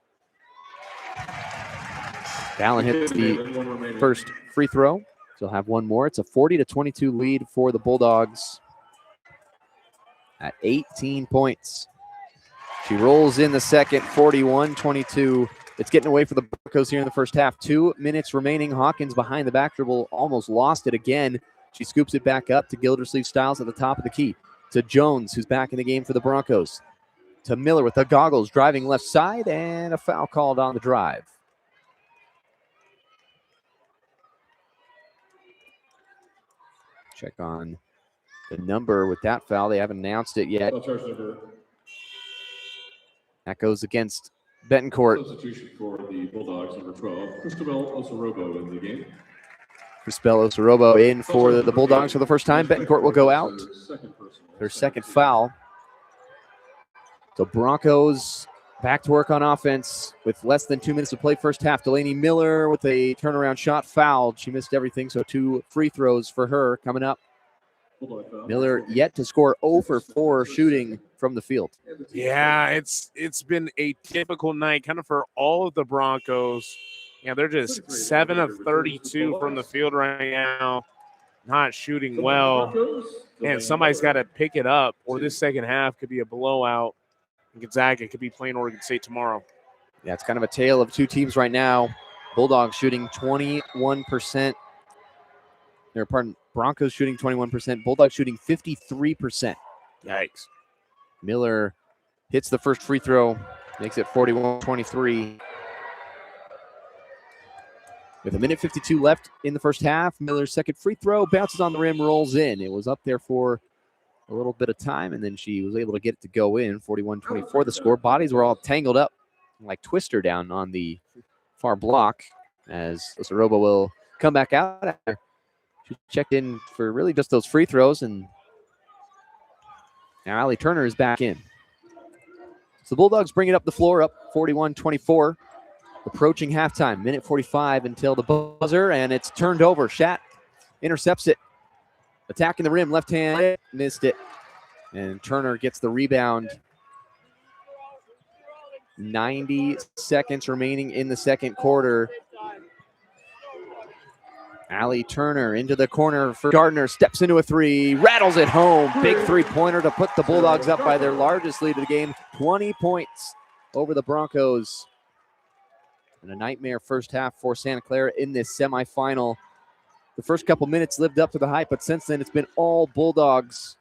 B: Dallin hits the first free throw. So he'll have one more. It's a 40-22 lead for the Bulldogs at 18 points. She rolls in the second, 41-22. It's getting away for the Broncos here in the first half. 2 minutes remaining. Hawkins behind the back dribble, almost lost it again. She scoops it back up to Gildersleeve-Stiles at the top of the key. To Jones, who's back in the game for the Broncos. To Miller with the goggles, driving left side, and a foul called on the drive. Check on the number with that foul. They haven't announced it yet. That goes against Betancourt.
F: Substitution for the Bulldogs, number 12, Cristabel Osorobo in the game.
B: Cristabel Osorobo in for the Bulldogs for the first time. Betancourt will go out. Their second foul. So Broncos back to work on offense with less than 2 minutes to play first half. Delaney Miller with a turnaround shot fouled. She missed everything, so 2 free throws for her coming up. Miller yet to score 0 for 4 shooting from the field.
E: Yeah, it's been a typical night kind of for all of the Broncos. Yeah, they're just 7 of 32 from the field right now, not shooting well. And somebody's got to pick it up, or this second half could be a blowout. Gonzaga could be playing Oregon State tomorrow.
B: Yeah, it's kind of a tale of 2 teams right now. Bulldogs shooting 21%. Broncos shooting 21%. Bulldogs shooting 53%.
E: Yikes.
B: Miller hits the first free throw, makes it 41-23. With 1:52 left in the first half, Miller's second free throw bounces on the rim, rolls in. It was up there for a little bit of time, and then she was able to get it to go in. 41-24 the score. Bodies were all tangled up like Twister down on the far block as Osorobo will come back out after she checked in for really just those free throws, and now Allie Turner is back in. So the Bulldogs bring it up the floor, up 41-24. Approaching halftime, 1:45 until the buzzer, and it's turned over. Shat intercepts it. Attacking the rim, left hand, missed it. And Turner gets the rebound. 90 seconds remaining in the second quarter. Allie Turner into the corner for Gardner, steps into a 3, rattles it home. Big three-pointer to put the Bulldogs up by their largest lead of the game, 20 points over the Broncos. And a nightmare first half for Santa Clara in this semifinal. The first couple minutes lived up to the hype, but since then it's been all Bulldogs.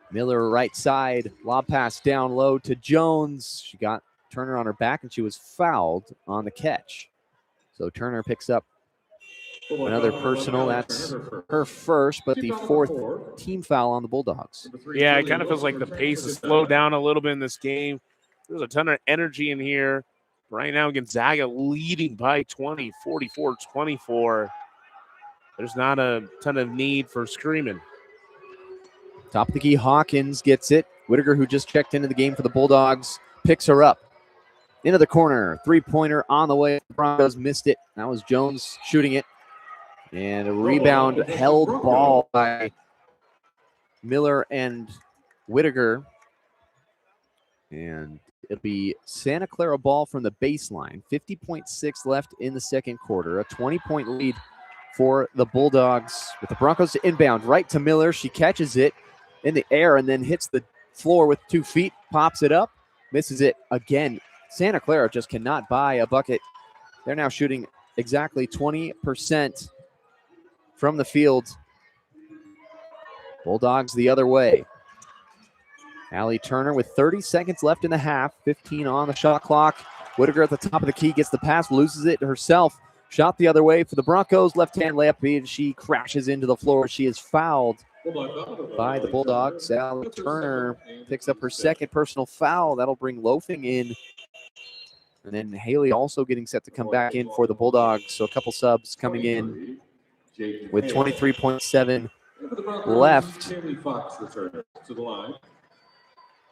B: Miller right side, lob pass down low to Jones. She got Turner on her back, and she was fouled on the catch. So Turner picks up another personal. That's her first, but the 4th team foul on the Bulldogs.
E: Yeah, it kind of feels like the pace has slowed down a little bit in this game. There's a ton of energy in here. Right now, Gonzaga leading by 20, 44-24. There's not a ton of need for screaming.
B: Top of the key, Hawkins gets it. Whittaker, who just checked into the game for the Bulldogs, picks her up. Into the corner, three-pointer on the way. The Broncos missed it. That was Jones shooting it. And a rebound held ball by Miller and Whittaker. And it'll be Santa Clara ball from the baseline. 50.6 left in the second quarter. A 20-point lead for the Bulldogs. With the Broncos to inbound right to Miller. She catches it in the air and then hits the floor with 2 feet. Pops it up. Misses it again. Santa Clara just cannot buy a bucket. They're now shooting exactly 20% from the field. Bulldogs the other way. Allie Turner with 30 seconds left in the half, 15 on the shot clock. Whittaker at the top of the key gets the pass, loses it herself. Shot the other way for the Broncos. Left-hand layup, she crashes into the floor. She is fouled by the Bulldogs. Allie Turner picks up her second personal foul. That'll bring Loafing in. And then Haley also getting set to come back in for the Bulldogs. So a couple subs coming in with 23.7 left.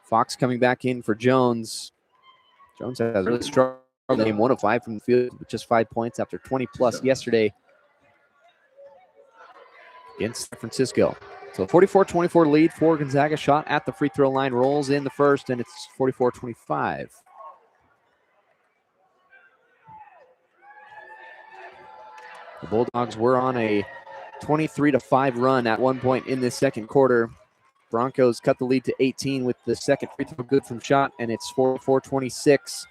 B: Fox coming back in for Jones. Jones has really struggled. Game 1 of 5 from the field with just 5 points after 20-plus yesterday against San Francisco. So 44-24 lead for Gonzaga. Shot at the free throw line. Rolls in the first, and it's 44-25. The Bulldogs were on a 23-5 run at one point in this second quarter. Broncos cut the lead to 18 with the second free throw good from shot, and it's 44-26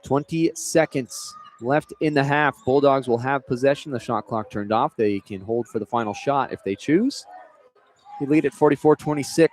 B: 20 seconds left in the half. Bulldogs will have possession. The shot clock turned off. They can hold for the final shot if they choose. They lead at 44-26.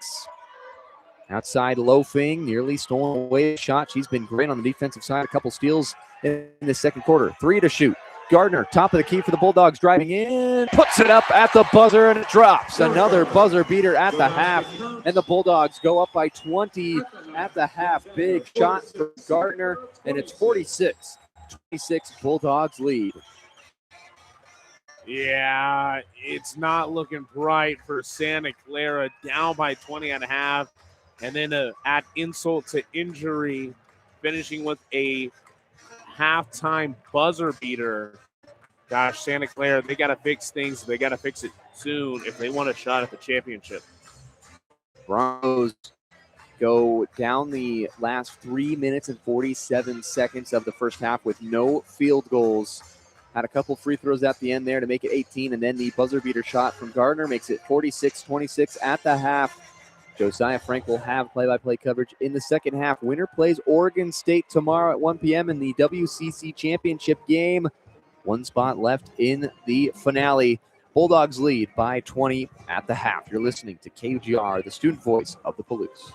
B: Outside loafing, nearly stolen away shot. She's been great on the defensive side. A couple steals in the second quarter. 3 to shoot. Gardner, top of the key for the Bulldogs, driving in, puts it up at the buzzer, and it drops. Another buzzer beater at the half, and the Bulldogs go up by 20 at the half. Big shot for Gardner, and it's 46-26. Bulldogs lead.
E: Yeah, it's not looking bright for Santa Clara, down by 20 and a half. And then add insult to injury, finishing with a halftime buzzer beater. Gosh, Santa Clara, they got to fix things. They got to fix it soon if they want a shot at the championship.
B: Broncos go down the last 3 minutes and 47 seconds of the first half with no field goals. Had a couple free throws at the end there to make it 18, and then the buzzer beater shot from Gardner makes it 46-26 at the half. Josiah Frank will have play-by-play coverage in the second half. Winner plays Oregon State tomorrow at 1 p.m. in the WCC championship game. One spot left in the finale. Bulldogs lead by 20 at the half. You're listening to KUGR, the student voice of the Palouse.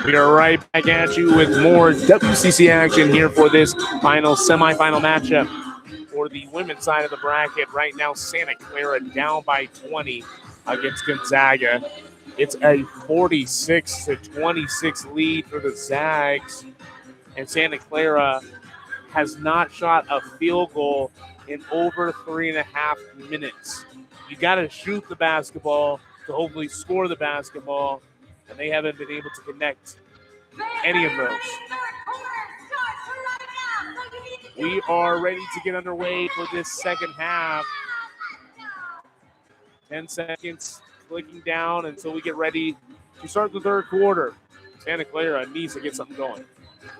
E: We are right back at you with more WCC action here for this final semifinal matchup for the women's side of the bracket. Right now, Santa Clara down by 20 against Gonzaga. It's a 46-26 lead for the Zags, and Santa Clara has not shot a field goal in over 3.5 minutes. You got to shoot the basketball to hopefully score the basketball, and they haven't been able to connect any of those. We are ready to get underway for this second half. 10 seconds clicking down until we get ready to start the third quarter. Santa Clara needs to get something going.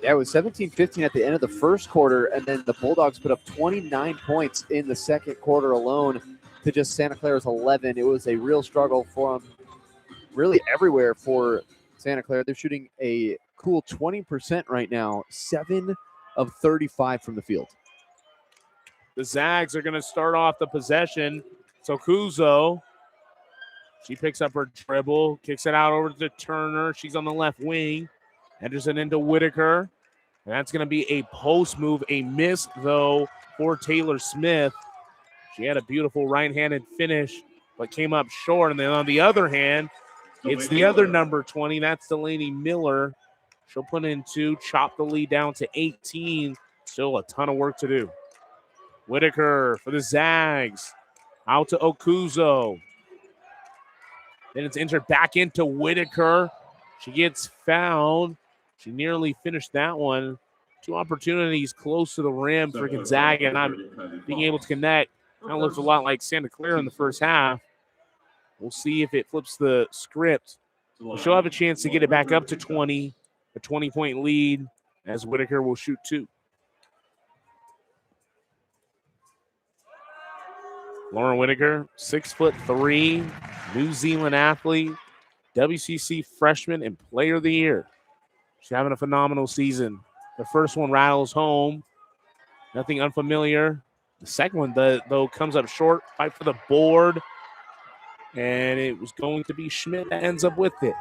B: Yeah, it was 17-15 at the end of the first quarter, and then the Bulldogs put up 29 points in the second quarter alone to just Santa Clara's 11. It was a real struggle for them really everywhere for Santa Clara. They're shooting a cool 20% right now, 7 of 35 from the field.
E: The Zags are going to start off the possession. So Kuzo, she picks up her dribble, kicks it out over to Turner. She's on the left wing. Henderson into Whitaker. And that's going to be a post move, a miss, though, for Taylor Smith. She had a beautiful right-handed finish, but came up short. And then on the other hand, it's the other number 20. That's Delaney Miller. She'll put in 2, chop the lead down to 18. Still a ton of work to do. Whitaker for the Zags. Out to Okuzo. Then it's entered back into Whitaker. She gets fouled. She nearly finished that one. 2 opportunities close to the rim for Gonzaga, and I'm being able to connect. Kind of looks a lot like Santa Clara in the first half. We'll see if it flips the script. She'll have a chance to get it back up to 20, a 20-point lead, as Whitaker will shoot 2. Lauren Whitaker, 6'3", New Zealand athlete, WCC freshman and player of the year. She's having a phenomenal season. The first one rattles home. Nothing unfamiliar. The second one, though, comes up short. Fight for the board. And it was going to be Schmidt that ends up with it.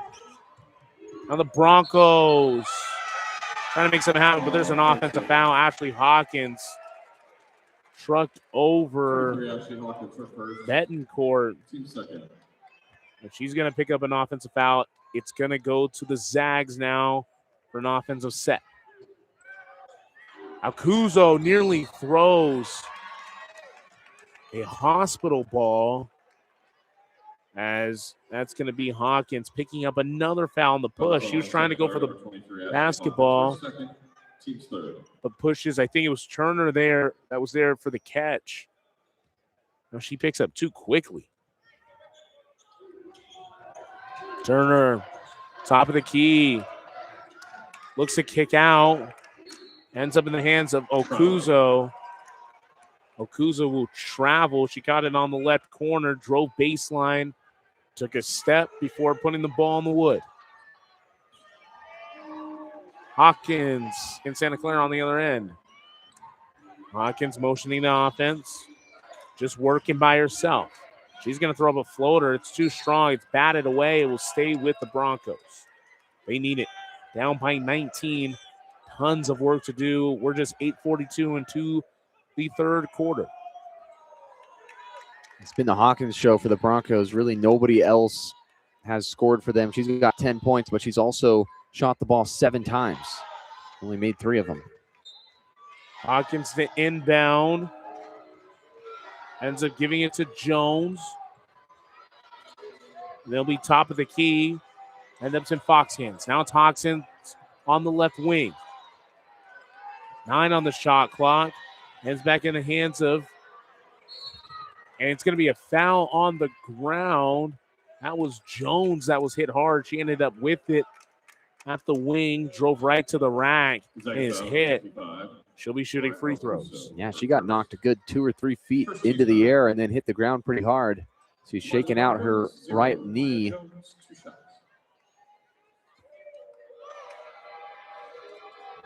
E: Now the Broncos trying to make something happen, but there's an offensive foul. Ashley Hawkins trucked over Betancourt. And she's going to pick up an offensive foul. It's going to go to the Zags now for an offensive set. Akuzo nearly throws a hospital ball, as that's going to be Hawkins picking up another foul on the push. She was trying to go for the basketball, but pushes. I think it was Turner there that was there for the catch. Now she picks up 2 quickly. Turner, top of the key, looks to kick out, ends up in the hands of Okuzo. Okuzo will travel. She got it on the left corner, drove baseline, took a step before putting the ball on the wood. Hawkins in Santa Clara on the other end. Hawkins motioning the offense, just working by herself. She's going to throw up a floater. It's too strong. It's batted away. It will stay with the Broncos. They need it. Down by 19. Tons of work to do. We're just 8:42 into the third quarter.
B: It's been the Hawkins show for the Broncos. Really nobody else has scored for them. She's got 10 points, but she's also shot the ball 7 times. Only made 3 of them.
E: Hawkins to inbound. Ends up giving it to Jones. They'll be top of the key. Ends up in Fox hands. Now it's Hawkins on the left wing. 9 on the shot clock. Ends back in the hands of. And it's going to be a foul on the ground. That was Jones that was hit hard. She ended up with it at the wing. Drove right to the rack. And is hit. She'll be shooting free throws.
B: Yeah, she got knocked a good 2 or 3 feet into the air and then hit the ground pretty hard. She's shaking out her right knee.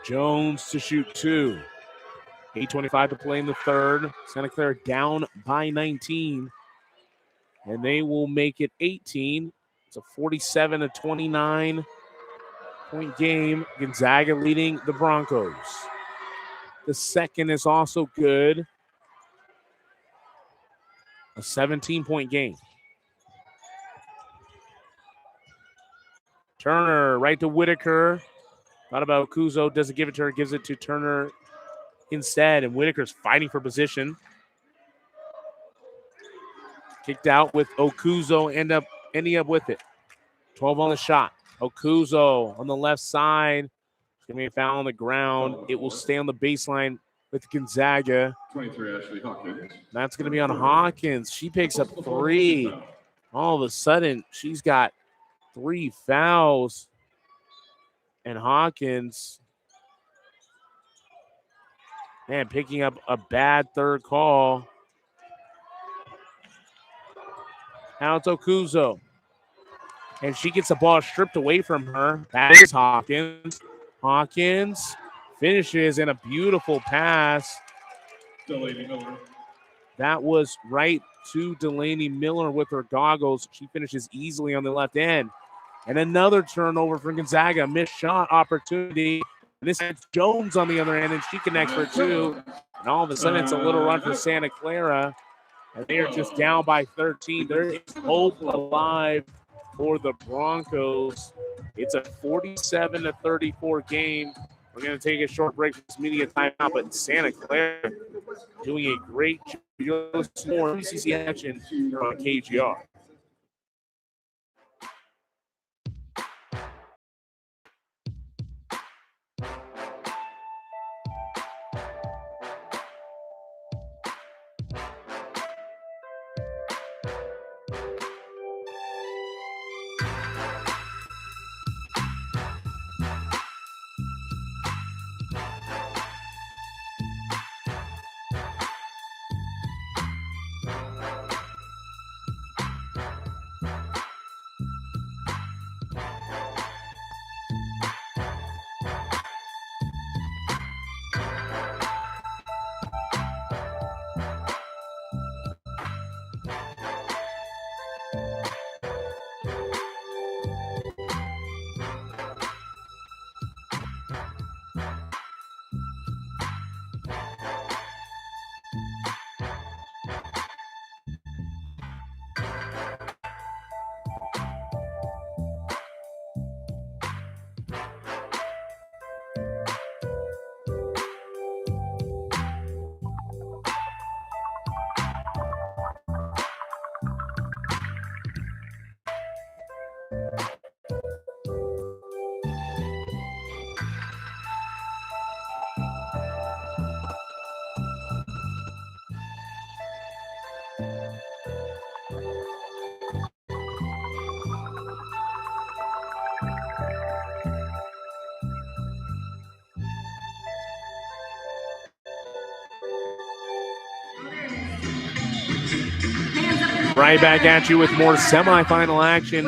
E: Jones to shoot 2. 8:25 to play in the third. Santa Clara down by 19. And they will make it 18. It's a 47-29 point game. Gonzaga leading the Broncos. The second is also good. A 17-point game. Turner right to Whitaker. Thought about Okuzo. Doesn't give it to her. Gives it to Turner instead. And Whitaker's fighting for position. Kicked out with Okuzo. Ending up with it. 12 on the shot. Okuzo on the left side. It's going to be a foul on the ground. It will stay on the baseline with Gonzaga.
F: 23, Ashley Hawkins.
E: That's going to be on Hawkins. She picks up 3. All of a sudden, she's got 3 fouls. And Hawkins, man, picking up a bad third call. Now it's Okuzo. And she gets the ball stripped away from her. That is Hawkins. Hawkins finishes in a beautiful pass.
F: Delaney Miller.
E: That was right to Delaney Miller with her goggles. She finishes easily on the left end. And another turnover for Gonzaga. Missed shot opportunity. And this has Jones on the other end, and she connects for 2. And all of a sudden, it's a little run for Santa Clara. And they are just down by 13. There is hope alive for the Broncos. It's a 47-34 game. We're going to take a short break for this media timeout, but Santa Clara doing a great job. More WCC action here on KGR. Right back at you with more semifinal action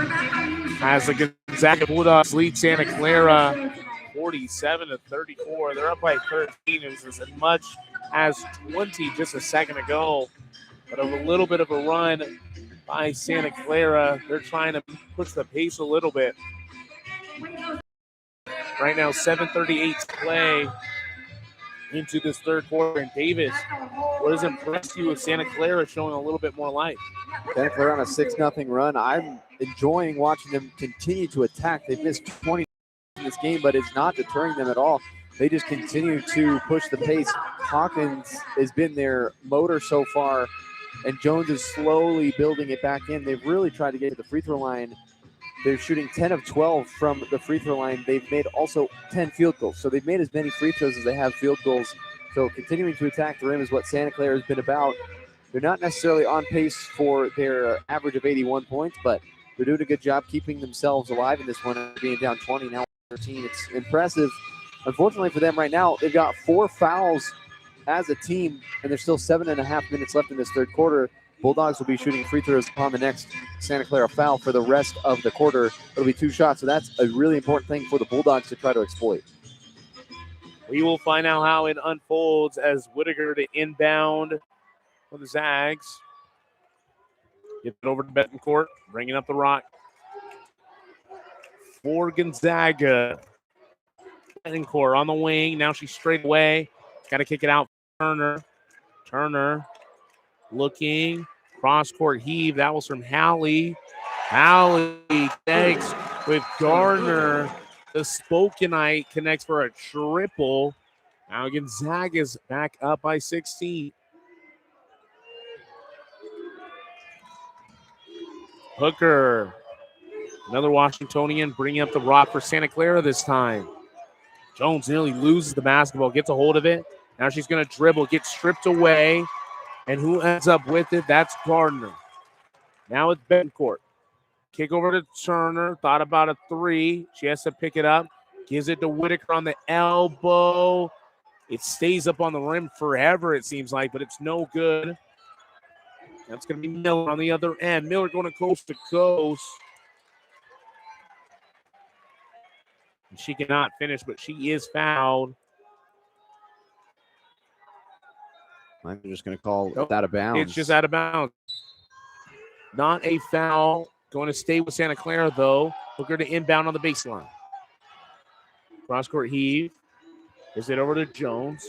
E: as the Gonzaga Bulldogs lead Santa Clara 47-34. They're up by 13. It was as much as 20 just a second ago. But a little bit of a run by Santa Clara. They're trying to push the pace a little bit. Right now, 7:38 to play into this third quarter. And Davis, what has impressed you with Santa Clara showing a little bit more life?
B: Santa Clara on a 6-0 run. I'm enjoying watching them continue to attack. They've missed 20 in this game, but it's not deterring them at all. They just continue to push the pace. Hawkins has been their motor so far, and Jones is slowly building it back in. They've really tried to get to the free throw line. They're shooting 10 of 12 from the free throw line. They've made also 10 field goals. So they've made as many free throws as they have field goals. So continuing to attack the rim is what Santa Clara has been about. They're not necessarily on pace for their average of 81 points, but they're doing a good job keeping themselves alive in this one, being down 20, now 13. It's impressive. Unfortunately for them right now, they've got 4 fouls as a team, and there's still 7.5 minutes left in this third quarter. Bulldogs will be shooting free throws upon the next Santa Clara foul for the rest of the quarter. It'll be 2 shots, so that's a really important thing for the Bulldogs to try to exploit.
E: We will find out how it unfolds as Whitaker to inbound for the Zags. Get it over to Betancourt, bringing up the rock for Gonzaga. Betancourt on the wing. Now she's straight away. Got to kick it out. Turner looking. Cross-court heave. That was from Hallie. Hallie connects with Gardner. The Spokenite connects for a triple. Now Gonzaga's back up by 16. Hooker. Another Washingtonian bringing up the rock for Santa Clara this time. Jones nearly loses the basketball, gets a hold of it. Now she's going to dribble, gets stripped away. And who ends up with it? That's Gardner. Now it's Betancourt. Kick over to Turner. Thought about a 3. She has to pick it up. Gives it to Whitaker on the elbow. It stays up on the rim forever, it seems like, but it's no good. That's going to be Miller on the other end. Miller going to coast to coast. And she cannot finish, but she is fouled.
B: I'm just going to call it out of bounds.
E: It's just out of bounds. Not a foul. Going to stay with Santa Clara, though. Hooker to inbound on the baseline. Cross-court heave. Gives it over to Jones.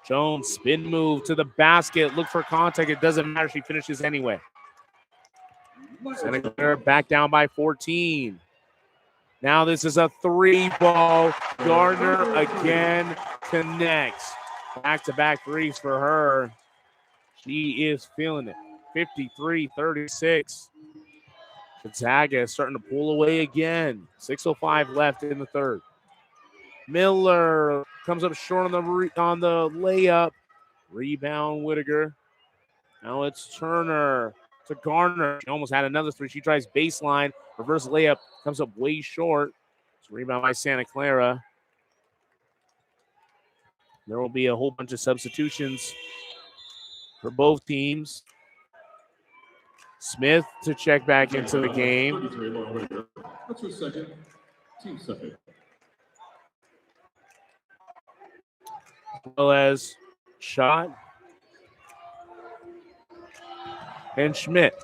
E: Jones, spin move to the basket. Look for contact. It doesn't matter. She finishes anyway. Santa Clara back down by 14. Now this is a 3-ball. Gardner again connects. Back-to-back threes for her. She is feeling it. 53-36. Gonzaga is starting to pull away again. 6:05 left in the third. Miller comes up short on the layup. Rebound, Whitaker. Now it's Turner to Gardner. She almost had another 3. She tries baseline. Reverse layup. Comes up way short. It's a rebound by Santa Clara. There will be a whole bunch of substitutions for both teams. Smith to check back into the game.
F: That's your second. Team second.
E: As well as Schott and Schmidt.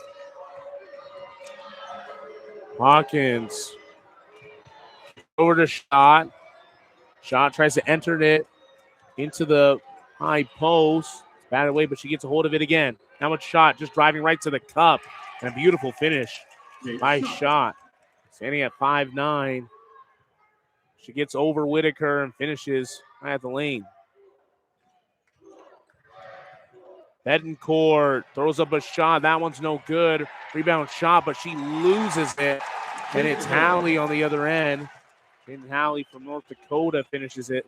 E: Hawkins over to Schott. Schott tries to enter it into the high post. It's batted away, but she gets a hold of it again. Now it's Schott just driving right to the cup. And a beautiful finish by Schott. Standing at 5'9". She gets over Whitaker and finishes right at the lane. Betancourt throws up a shot. That one's no good. Rebound shot, but she loses it. And it's Hallie on the other end. And Hallie from North Dakota finishes it.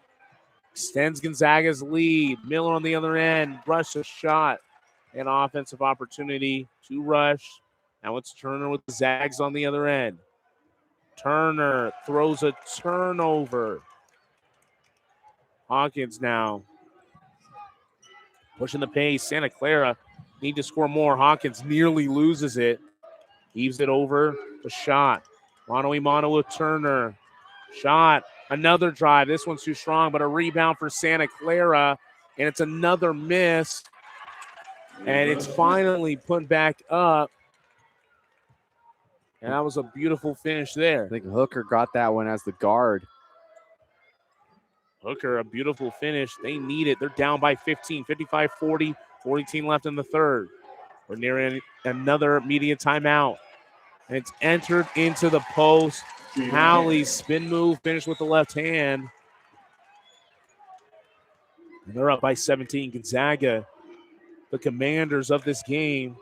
E: Extends Gonzaga's lead. Miller on the other end. Rush a shot. An offensive opportunity to rush. Now it's Turner with the Zags on the other end. Turner throws a turnover. Hawkins now pushing the pace. Santa Clara need to score more. Hawkins nearly loses it. Heaves it over the shot. Mano-a-mano with Turner. Shot. Another drive. This one's too strong, but a rebound for Santa Clara. And it's another miss. And it's finally put back up And that was a beautiful finish there.
B: I think Hooker got that one as the guard.
E: Hooker, a beautiful finish. They need it. They're down by 15, 55-40, 14 left in the third. We're nearing another media timeout. And it's entered into the post. Halley's spin move finished with the left hand. And they're up by 17. Gonzaga, the commanders of this game,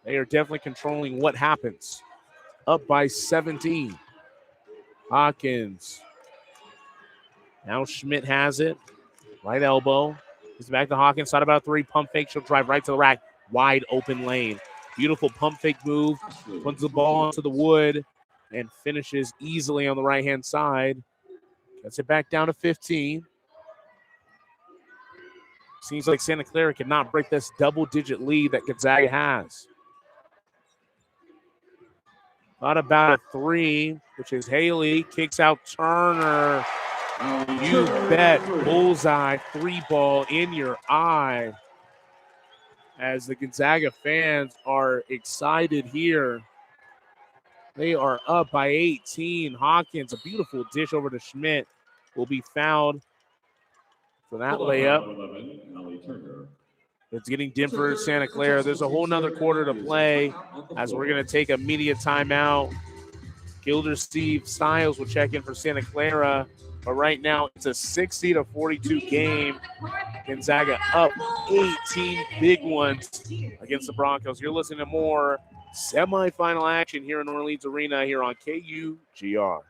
E: they are definitely controlling what happens. Up by 17. Hawkins. Now Schmidt has it. Right elbow. He's back to Hawkins. Thought about a three. Pump fake. She'll drive right to the rack. Wide open lane. Beautiful pump fake move. Puts the ball onto the wood and finishes easily on the right-hand side. Gets it back down to 15. Seems like Santa Clara cannot break this double-digit lead that Gonzaga has. Thought about a three, which is Haley. Kicks out Turner. You bet. Bullseye. Three ball in your eye. As the Gonzaga fans are excited here. They are up by 18. Hawkins, a beautiful dish over to Schmidt, will be fouled for that layup. It's getting dim for Santa Clara. There's a whole nother quarter to play as we're going to take a media timeout. Gildersleeve Styles will check in for Santa Clara. But right now, it's a 60-42 game. Gonzaga up 18 big ones against the Broncos. You're listening to more semifinal action here in Orleans Arena here on KUGR.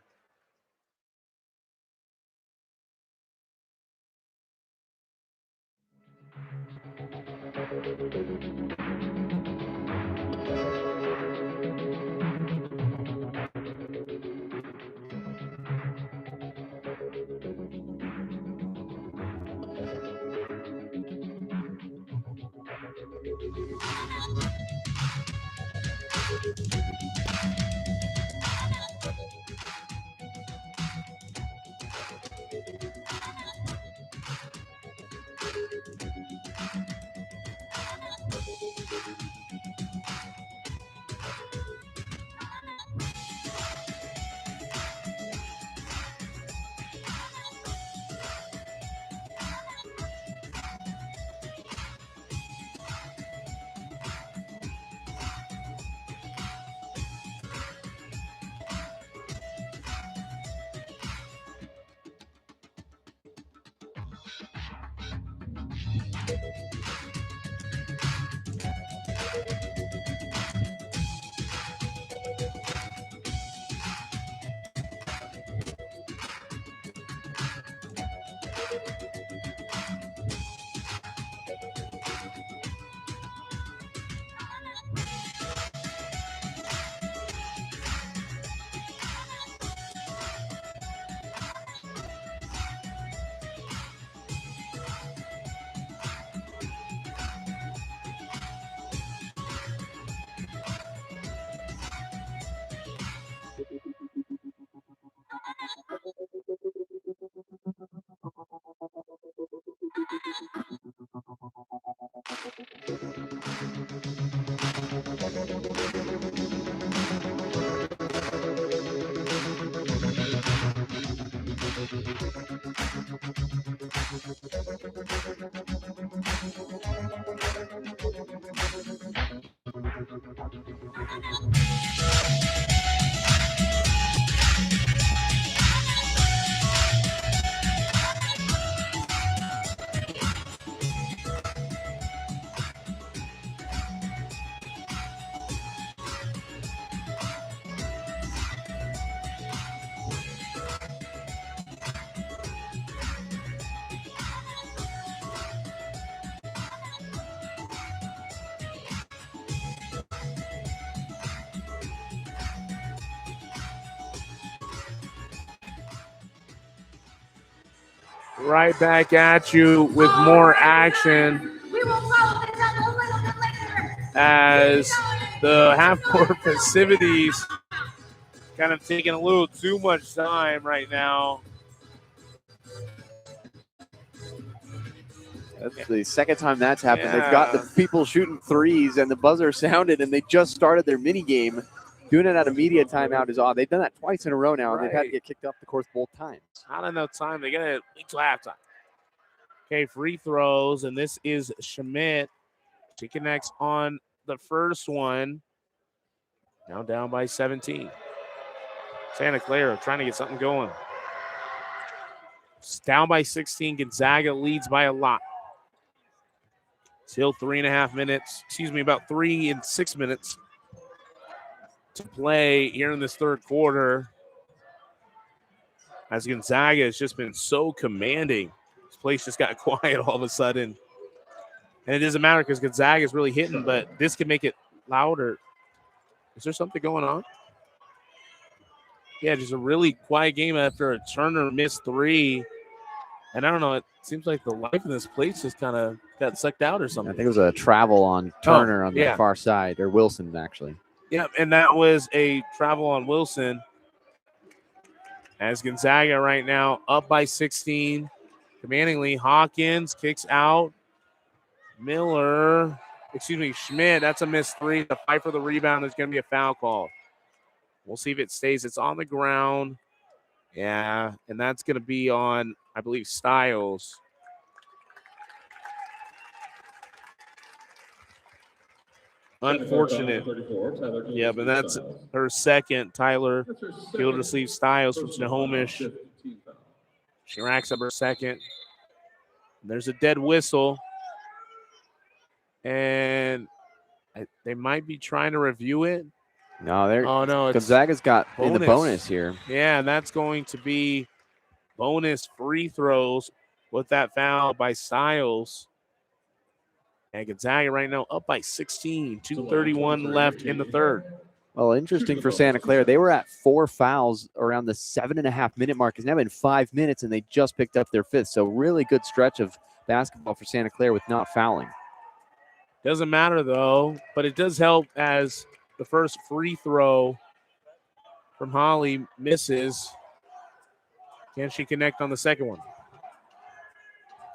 E: Right back at you with more action as the half-court festivities kind of taking a little too much time right now.
B: That's the second time that's happened.
E: Yeah.
B: They've got the people shooting threes and the buzzer sounded and they just started their mini game. Doing it at a media timeout is odd. They've done that twice in a row now, and they've had to
E: Right.
B: get kicked off the course both times.
E: Not enough time. They got to wait till halftime. Okay, free throws, and this is Schmidt. She connects on the first one. Now down by 17. Santa Clara trying to get something going. It's down by 16. Gonzaga leads by a lot. Still 3.5 minutes. Excuse me, about 3 and 6 minutes to play here in this third quarter. As Gonzaga has just been so commanding. This place just got quiet all of a sudden. And it doesn't matter because Gonzaga is really hitting, but this can make it louder. Is there something going on? Yeah, just a really quiet game after a Turner missed 3. And I don't know, it seems like the life in this place just kind of got sucked out or
B: I
E: something.
B: think it was a travel on Turner on the
E: yeah.
B: far side, or Wilson, actually.
E: Yep, and that was a travel on Wilson. As Gonzaga right now up by 16. Commandingly, Hawkins kicks out. Schmidt, that's a missed 3. The fight for the rebound, there's going to be a foul call. We'll see if it stays. It's on the ground. Yeah, and that's going to be on, I believe, Styles. Unfortunate. Yeah, but that's her second. Tyler Gildersleeve Styles from Snohomish. She racks up her second. There's a dead whistle. And they might be trying to review it.
B: No, they're.
E: Oh, no. It's
B: Gonzaga's got in the bonus here.
E: Yeah, and that's going to be bonus free throws with that foul by Styles. And Gonzaga right now up by 16. 2:31 left in the third.
B: Well, interesting for Santa Clara. They were at 4 fouls around the 7.5 minute mark. It's now been 5 minutes, and they just picked up their 5th. So really good stretch of basketball for Santa Clara with not fouling.
E: Doesn't matter, though, but it does help as the first free throw from Holly misses. Can she connect on the second one?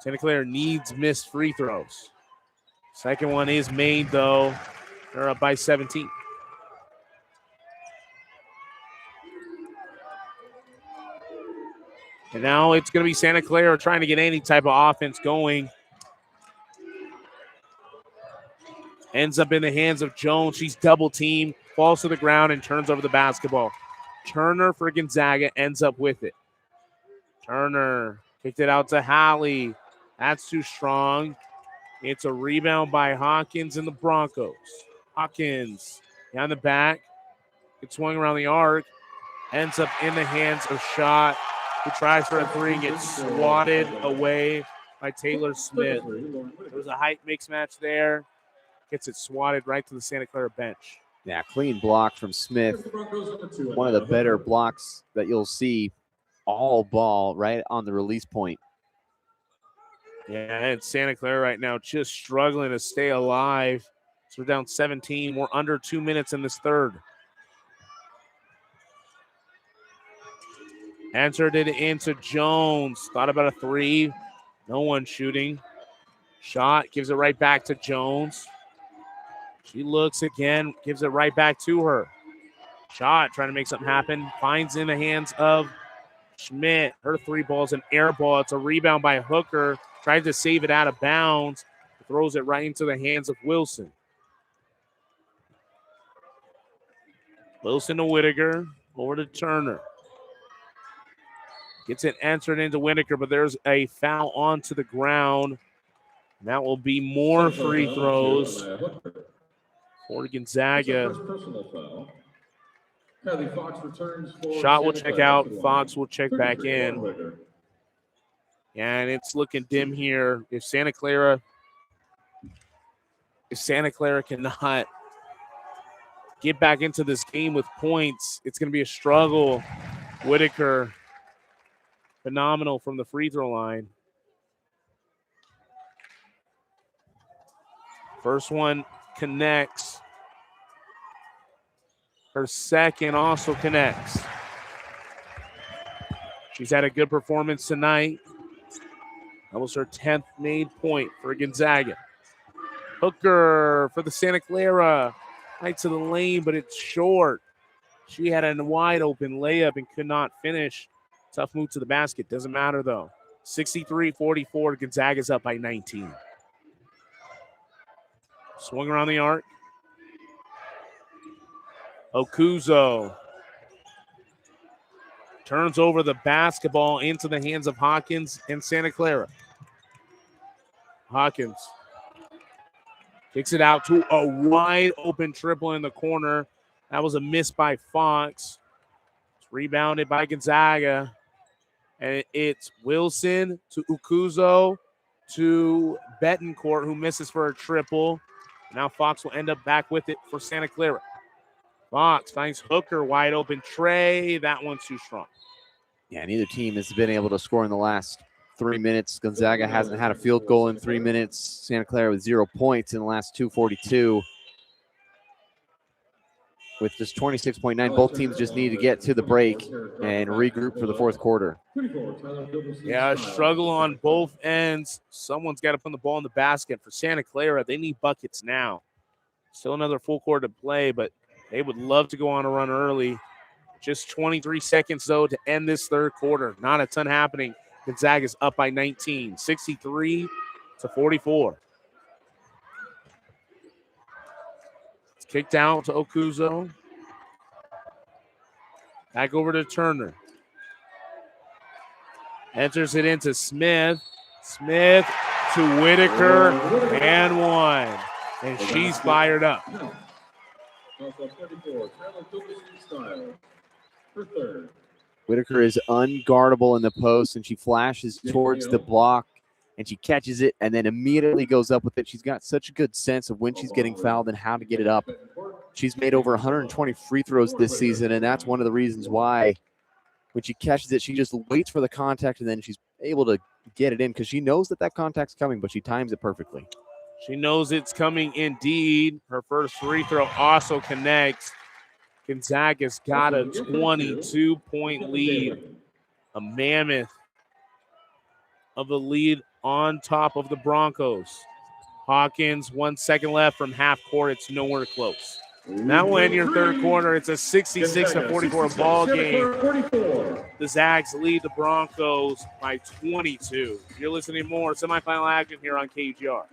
E: Santa Clara needs missed free throws. Second one is made, though. They're up by 17. And now it's going to be Santa Clara trying to get any type of offense going. Ends up in the hands of Jones. She's double teamed, falls to the ground, and turns over the basketball. Turner for Gonzaga ends up with it. Turner kicked it out to Hallie. That's too strong. It's a rebound by Hawkins and the Broncos. Hawkins down the back. Gets swung around the arc. Ends up in the hands of Schott, who tries for a 3, gets swatted away by Taylor Smith. There was a height mix match there. Gets it swatted right to the Santa Clara bench.
B: Yeah, clean block from Smith. One of the better blocks that you'll see, all ball right on the release point.
E: Yeah, and Santa Clara right now just struggling to stay alive. So we're down 17. We're under 2 minutes in this third. Answered it into Jones. Thought about a 3. No one shooting. Schott gives it right back to Jones. She looks again, gives it right back to her. Schott trying to make something happen. Finds in the hands of Schmidt. Her 3 ball's an air ball. It's a rebound by Hooker. Tries to save it out of bounds. Throws it right into the hands of Wilson. Wilson to Whitaker. Over to Turner. Gets it answered into Whitaker, but there's a foul onto the ground. And that will be more free throws for Gonzaga. Schott will check out. Fox will check back in. And it's looking dim here. If Santa Clara cannot get back into this game with points, it's going to be a struggle. Whitaker, phenomenal from the free throw line. First one connects. Her second also connects. She's had a good performance tonight. That was her 10th made point for Gonzaga. Hooker for the Santa Clara. Right to the lane, but it's short. She had a wide open layup and could not finish. Tough move to the basket. Doesn't matter, though. 63-44. Gonzaga's up by 19. Swung around the arc. Okuzo turns over the basketball into the hands of Hawkins and Santa Clara. Hawkins kicks it out to a wide open triple in the corner. That was a miss by Fox. It's rebounded by Gonzaga. And it's Wilson to Okuzo to Betancourt, who misses for a triple. Now Fox will end up back with it for Santa Clara. Fox finds Hooker wide open. Trey, that one's too strong.
B: Yeah, neither team has been able to score in the last 3 minutes. Gonzaga hasn't had a field goal in 3 minutes. Santa Clara with 0 points in the last 2:42. With just 26.9, both teams just need to get to the break and regroup for the fourth quarter.
E: Yeah, struggle on both ends. Someone's got to put the ball in the basket. For Santa Clara, they need buckets now. Still another full quarter to play, but they would love to go on a run early. Just 23 seconds, though, to end this third quarter. Not a ton happening. Gonzaga's up by 19, 63-44. It's kicked out to Okuzo. Back over to Turner. Enters it into Smith. Smith to Whitaker and one. And she's fired up.
B: Whitaker is unguardable in the post, and she flashes towards the block, and she catches it and then immediately goes up with it. She's got such a good sense of when she's getting fouled and how to get it up. She's made over 120 free throws this season, and that's one of the reasons why when she catches it, she just waits for the contact, and then she's able to get it in because she knows that contact's coming, but she times it perfectly.
E: She knows it's coming indeed. Her first free throw also connects. Gonzaga's got a 22-point lead. A mammoth of a lead on top of the Broncos. Hawkins, 1 second left from half court. It's nowhere close. Now we'll end your third quarter. It's a 66-44 ball game. The Zags lead the Broncos by 22. You're listening to more semifinal action here on KGR.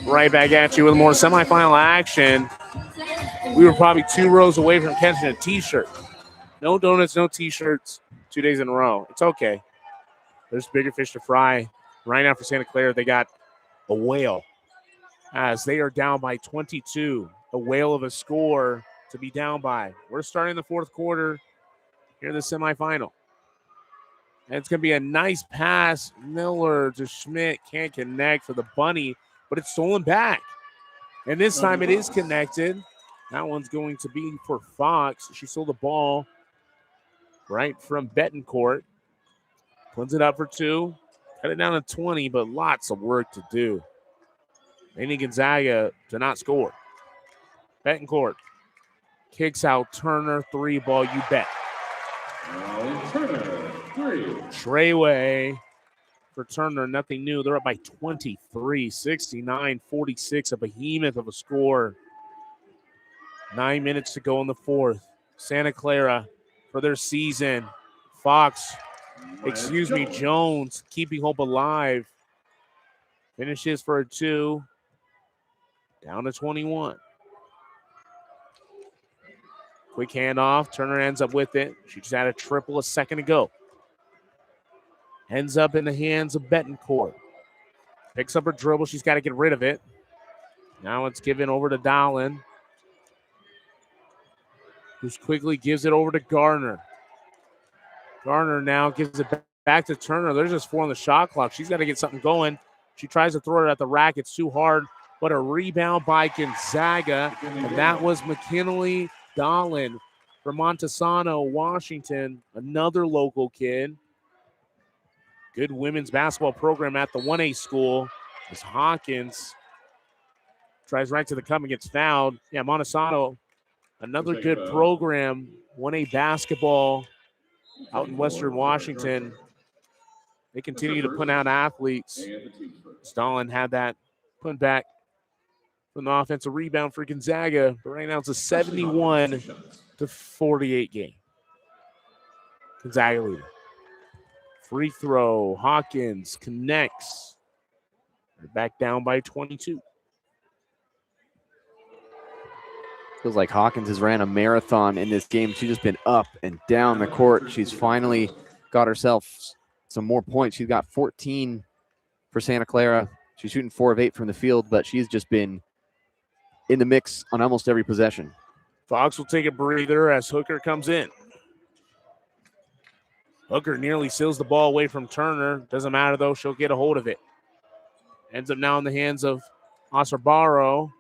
E: right back at you with more semifinal action. We were probably 2 rows away from catching a T-shirt. No donuts, no T-shirts 2 days in a row. It's okay. There's bigger fish to fry. Right now for Santa Clara, they got a whale as they are down by 22. A whale of a score to be down by. We're starting the fourth quarter here in the semifinal. And it's going to be a nice pass. Miller to Schmidt. Can't connect for the bunny, but it's stolen back. And this time it is connected. That one's going to be for Fox. She stole the ball right from Betancourt. Puts it up for 2. Cut it down to 20, but lots of work to do. They need Gonzaga to not score. Betancourt kicks out Turner. 3 ball, you bet.
F: Turner, 3.
E: Treyway for Turner, nothing new. They're up by 23, 69-46, a behemoth of a score. 9 minutes to go in the fourth. Santa Clara for their season. Jones keeping hope alive. Finishes for a 2. Down to 21. Quick handoff. Turner ends up with it. She just had a triple a second ago. Ends up in the hands of Betancourt. Picks up her dribble. She's got to get rid of it. Now it's given over to Dowlin, who quickly gives it over to Garner. Garner now gives it back to Turner. There's just 4 on the shot clock. She's got to get something going. She tries to throw it at the rack. It's too hard, but a rebound by Gonzaga, and that was McKinley Dowlin from Montesano, Washington, another local kid. Good women's basketball program at the 1A school. As Hawkins tries right to the cup and gets fouled. Yeah, Montesano, another good program, 1A basketball out in Western Washington. They continue to put out athletes. Stalin had that put back from the offensive rebound for Gonzaga. But right now it's a 71-48 game. Gonzaga leader. Free throw. Hawkins connects. They're back down by 22.
B: Feels like Hawkins has ran a marathon in this game. She's just been up and down the court. She's finally got herself some more points. She's got 14 for Santa Clara. She's shooting 4 of 8 from the field, but she's just been in the mix on almost every possession.
E: Fox will take a breather as Hooker comes in. Hooker nearly steals the ball away from Turner. Doesn't matter, though. She'll get a hold of it. Ends up now in the hands of Osarbaro.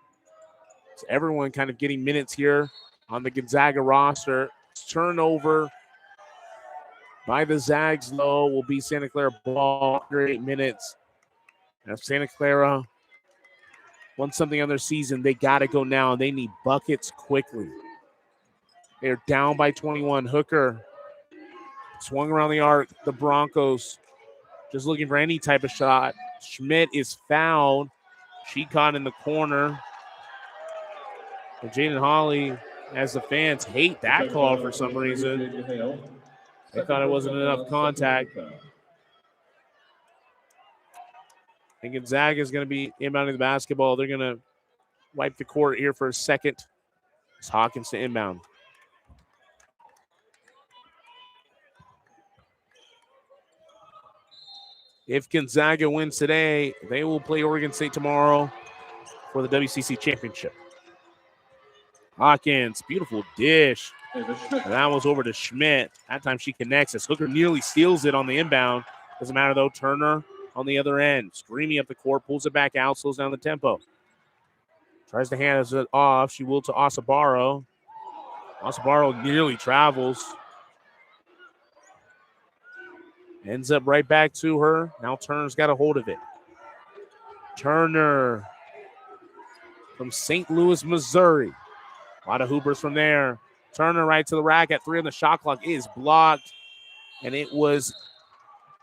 E: So everyone kind of getting minutes here on the Gonzaga roster. Turnover by the Zags, though, will be Santa Clara ball after 8 minutes. Now, if Santa Clara wants something on their season, they got to go now. They need buckets quickly. They're down by 21. Hooker swung around the arc. The Broncos just looking for any type of shot. Schmidt is fouled. She caught in the corner. And Jaden Hawley, as the fans hate that call for some reason. They thought it wasn't enough contact. And Gonzaga is going to be inbounding the basketball. They're going to wipe the court here for a second. It's Hawkins to inbound. If Gonzaga wins today, they will play Oregon State tomorrow for the WCC championship. Hawkins, beautiful dish. And that was over to Schmidt. That time she connects as Hooker nearly steals it on the inbound. Doesn't matter, though. Turner on the other end. Screaming up the court, pulls it back out, slows down the tempo. Tries to hand it off. She will to Osabaro. Osabaro nearly travels. Ends up right back to her. Now Turner's got a hold of it. Turner from St. Louis, Missouri. A lot of hoopers from there. Turner right to the rack at 3 on the shot clock. It is blocked, and it was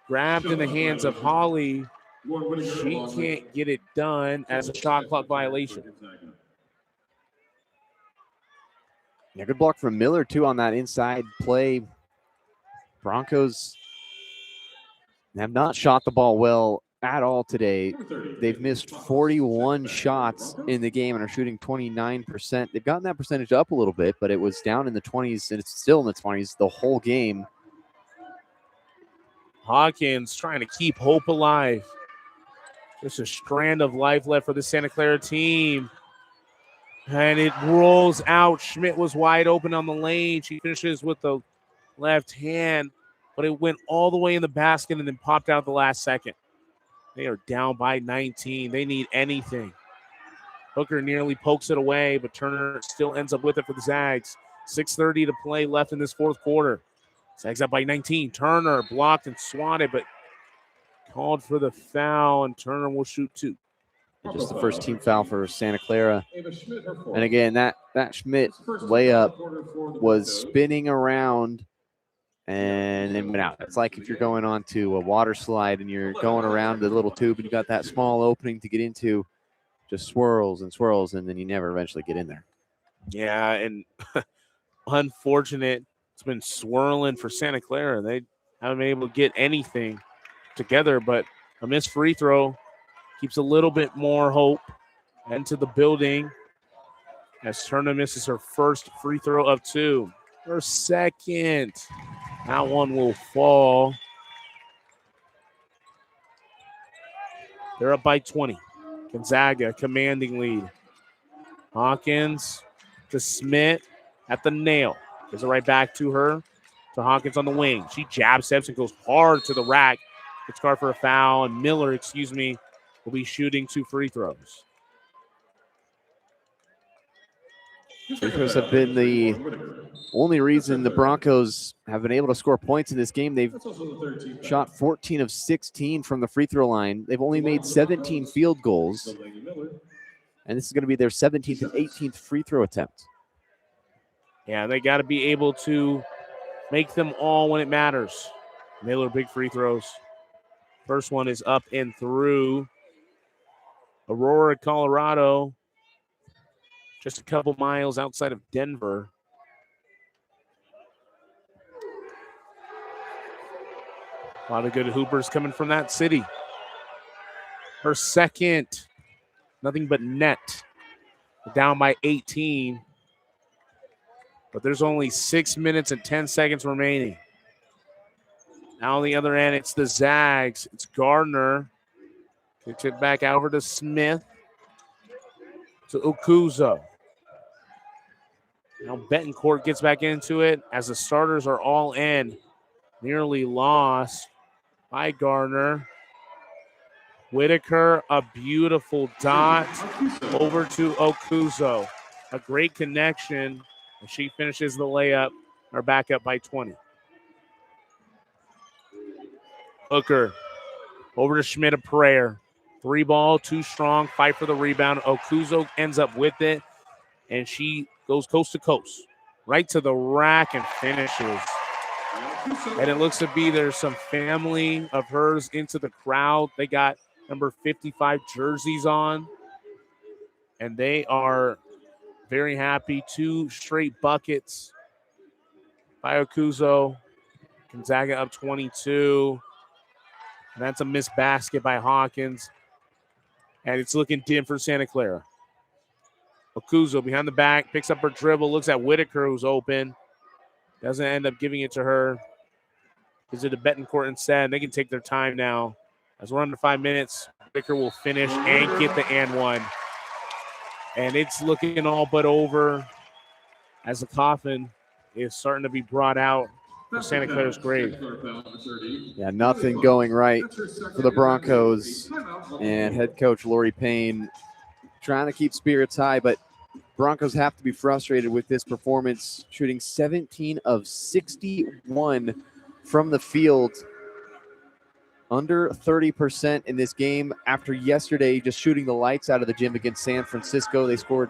E: grabbed in the hands of Hawley. She can't get it done as a shot clock violation.
B: Yeah, good block from Miller, too, on that inside play. Broncos have not shot the ball well at all today. They've missed 41 shots in the game and are shooting 29%. They've gotten that percentage up a little bit, but it was down in the 20s, and it's still in the 20s the whole game.
E: Hawkins trying to keep hope alive. There's a strand of life left for the Santa Clara team. And it rolls out. Schmidt was wide open on the lane. She finishes with the left hand, but it went all the way in the basket and then popped out at the last second. They are down by 19. They need anything. Hooker nearly pokes it away, but Turner still ends up with it for the Zags. 6:30 to play left in this fourth quarter. Zags up by 19. Turner blocked and swatted, but called for the foul, and Turner will shoot 2.
B: And just the first team foul for Santa Clara. And again, that Schmidt layup was spinning around and then went out. It's like if you're going onto a water slide and you're going around the little tube and you got that small opening to get into, just swirls and swirls, and then you never eventually get in there.
E: Yeah, and unfortunate. It's been swirling for Santa Clara. They haven't been able to get anything together, but a missed free throw keeps a little bit more hope into the building as Turner misses her first free throw of 2. Her second. That one will fall. They're up by 20. Gonzaga, commanding lead. Hawkins to Smith at the nail. Gives it right back to her. To Hawkins on the wing. She jab steps and goes hard to the rack. Gets called for a foul, and Miller, will be shooting 2 free throws.
B: Free throws have been the only reason the Broncos have been able to score points in this game. They've shot 14 of 16 from the free throw line. They've only made 17 field goals. And this is going to be their 17th and 18th free throw attempt.
E: Yeah, they got to be able to make them all when it matters. Miller, big free throws. First one is up and through. Aurora, Colorado, just a couple miles outside of Denver. A lot of good hoopers coming from that city. Her second, nothing but net. Down by 18. But there's only 6 minutes and 10 seconds remaining. Now on the other end, it's the Zags. It's Gardner. Kicks it back over to Smith. To Okuzo. Now Betancourt gets back into it as the starters are all in. Nearly lost by Gardner. Whitaker, a beautiful dot over to Okuzo. A great connection. And she finishes the layup. Are back up by 20. Hooker over to Schmidt, a prayer. 3 ball, too strong, fight for the rebound. Okuzo ends up with it, and she goes coast to coast, right to the rack and finishes. And it looks to be there's some family of hers into the crowd. They got number 55 jerseys on, and they are very happy. 2 straight buckets by Okuzo. Gonzaga up 22. And that's a missed basket by Hawkins. And it's looking dim for Santa Clara. Okuzo behind the back, picks up her dribble, looks at Whitaker, who's open. Doesn't end up giving it to her. Gives it to Betancourt instead. They can take their time now. As we're under 5 minutes, Whitaker will finish and get the and one. And it's looking all but over as the coffin is starting to be brought out for Santa Clara's grave.
B: Yeah, nothing going right for the Broncos. And head coach Lori Payne trying to keep spirits high, but Broncos have to be frustrated with this performance, shooting 17 of 61 from the field. Under 30% in this game after yesterday just shooting the lights out of the gym against San Francisco. They scored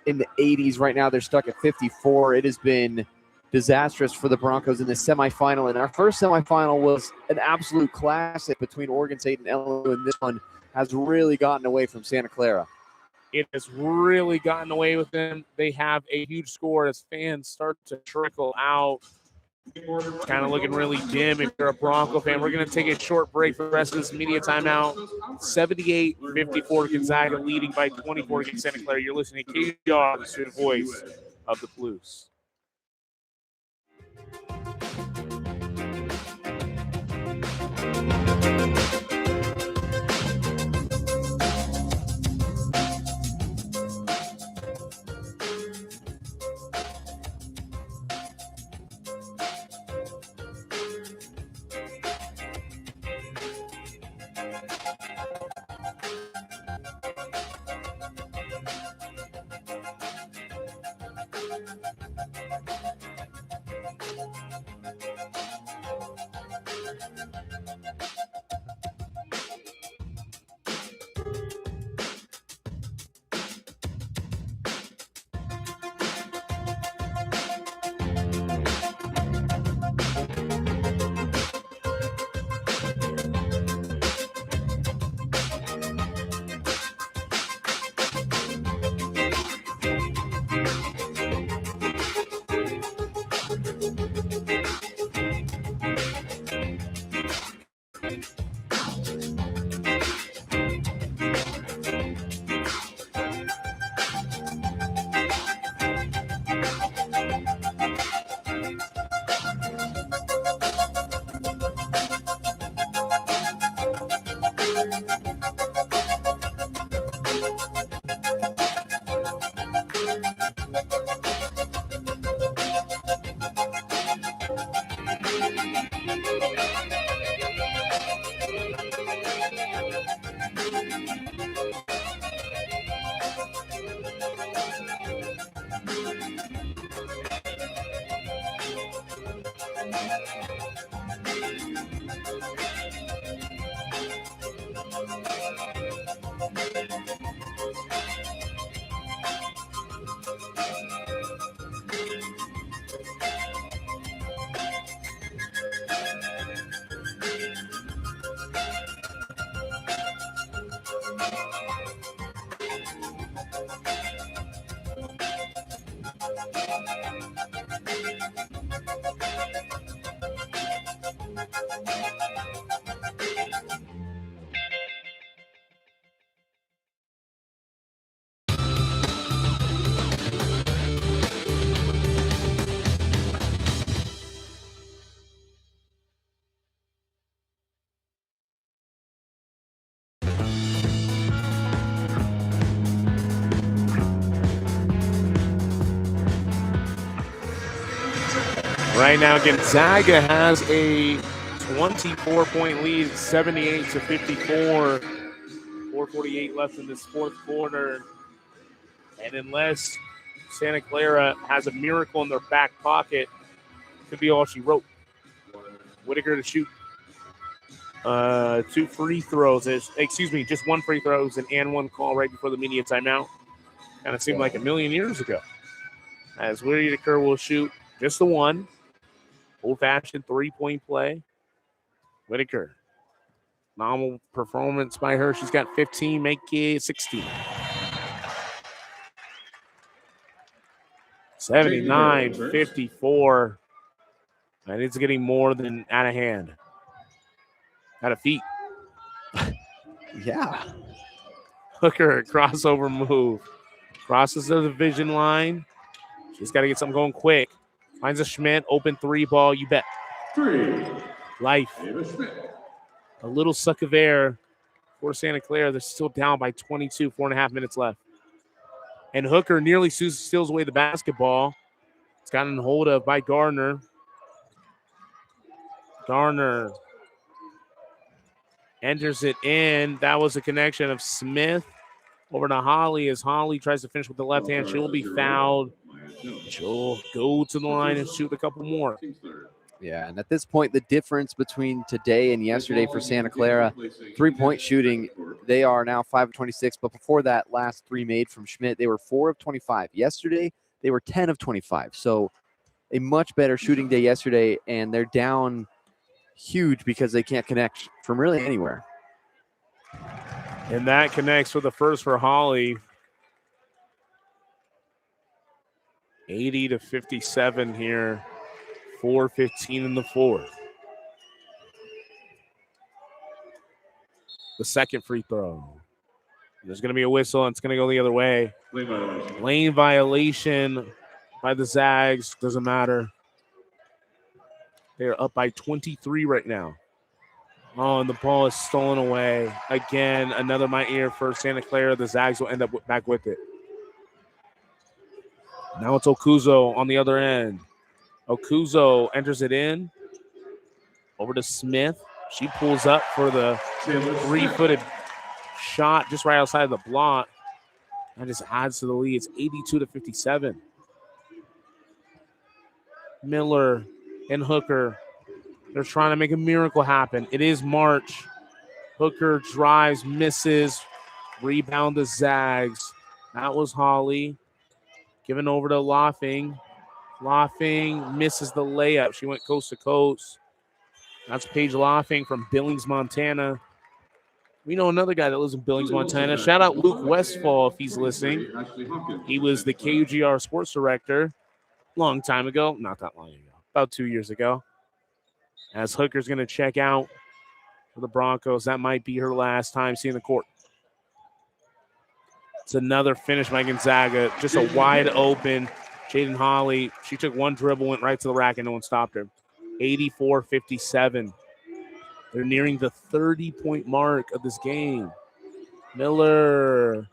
B: in the 80s. Right now they're stuck at 54. It has been disastrous for the Broncos in the semifinal. And our first semifinal was an absolute classic between Oregon State and LSU, and this one has really gotten away from Santa Clara.
E: It has really gotten away with them. They have a huge score as fans start to trickle out. kind of looking really dim if you're a Bronco fan. We're going to take a short break for the rest of this media timeout. 78-54 Gonzaga leading by 24 against Santa Clara. You're listening to KGR, the student voice of the Blues. Right now, Gonzaga has a 24-point lead, 78-54. 4:48 left in this fourth quarter. And unless Santa Clara has a miracle in their back pocket, could be all she wrote. Whitaker to shoot 2 free throws. Just 1 free throw and 1 call right before the media timeout. Kind of seemed like a million years ago. As Whitaker will shoot just the 1. Old-fashioned 3-point play. Whitaker. Normal performance by her. She's got 15, make it 16. 79-54. And it's getting more than out of hand. Out of feet.
B: Yeah.
E: Hooker, crossover move. Crosses the division line. She's got to get something going quick. Finds a Schmidt, open 3 ball, you bet.
F: 3.
E: Life. A little suck of air for Santa Clara. They're still down by 22, 4.5 minutes left. And Hooker nearly steals away the basketball. It's gotten hold of by Gardner. Gardner enters it in. That was a connection of Smith over to Holly as Holly tries to finish with the left hand. She'll be fouled. She'll go to the line and shoot a couple more.
B: Yeah, and at this point, the difference between today and yesterday for Santa Clara, 3-point shooting, they are now 5 of 26. But before that, last 3 made from Schmidt, they were 4 of 25. Yesterday, they were 10 of 25. So a much better shooting day yesterday, and they're down huge because they can't connect from really anywhere.
E: And that connects for the first for Holly. 80-57 here 4:15 in the fourth. The second free throw. There's going to be a whistle, and it's going to go the other way.
F: Lane violation.
E: Lane violation by the Zags. Doesn't matter. They're up by 23 right now. Oh, and the ball is stolen away. Again, another my ear for Santa Clara. The Zags will end up back with it. Now it's Okuzo on the other end. Okuzo enters it in. Over to Smith. She pulls up for the three-footed shot just right outside of the block. That just adds to the lead. It's 82-57. Miller and Hooker. They're trying to make a miracle happen. It is March. Hooker drives, misses. Rebound the Zags. That was Holly. Given over to Laughing. Laughing misses the layup. She went coast to coast. That's Paige Laughing from Billings, Montana. We know another guy that lives in Billings, Montana. Shout out Luke Westfall if he's listening. He was the KUGR sports director long time ago. Not that long ago. About 2 years ago. As Hooker's going to check out for the Broncos. That might be her last time seeing the court. It's another finish by Gonzaga. Just a wide open Jaden Holly. She took one dribble, went right to the rack, and no one stopped her. 84-57. They're nearing the 30-point mark of this game. Miller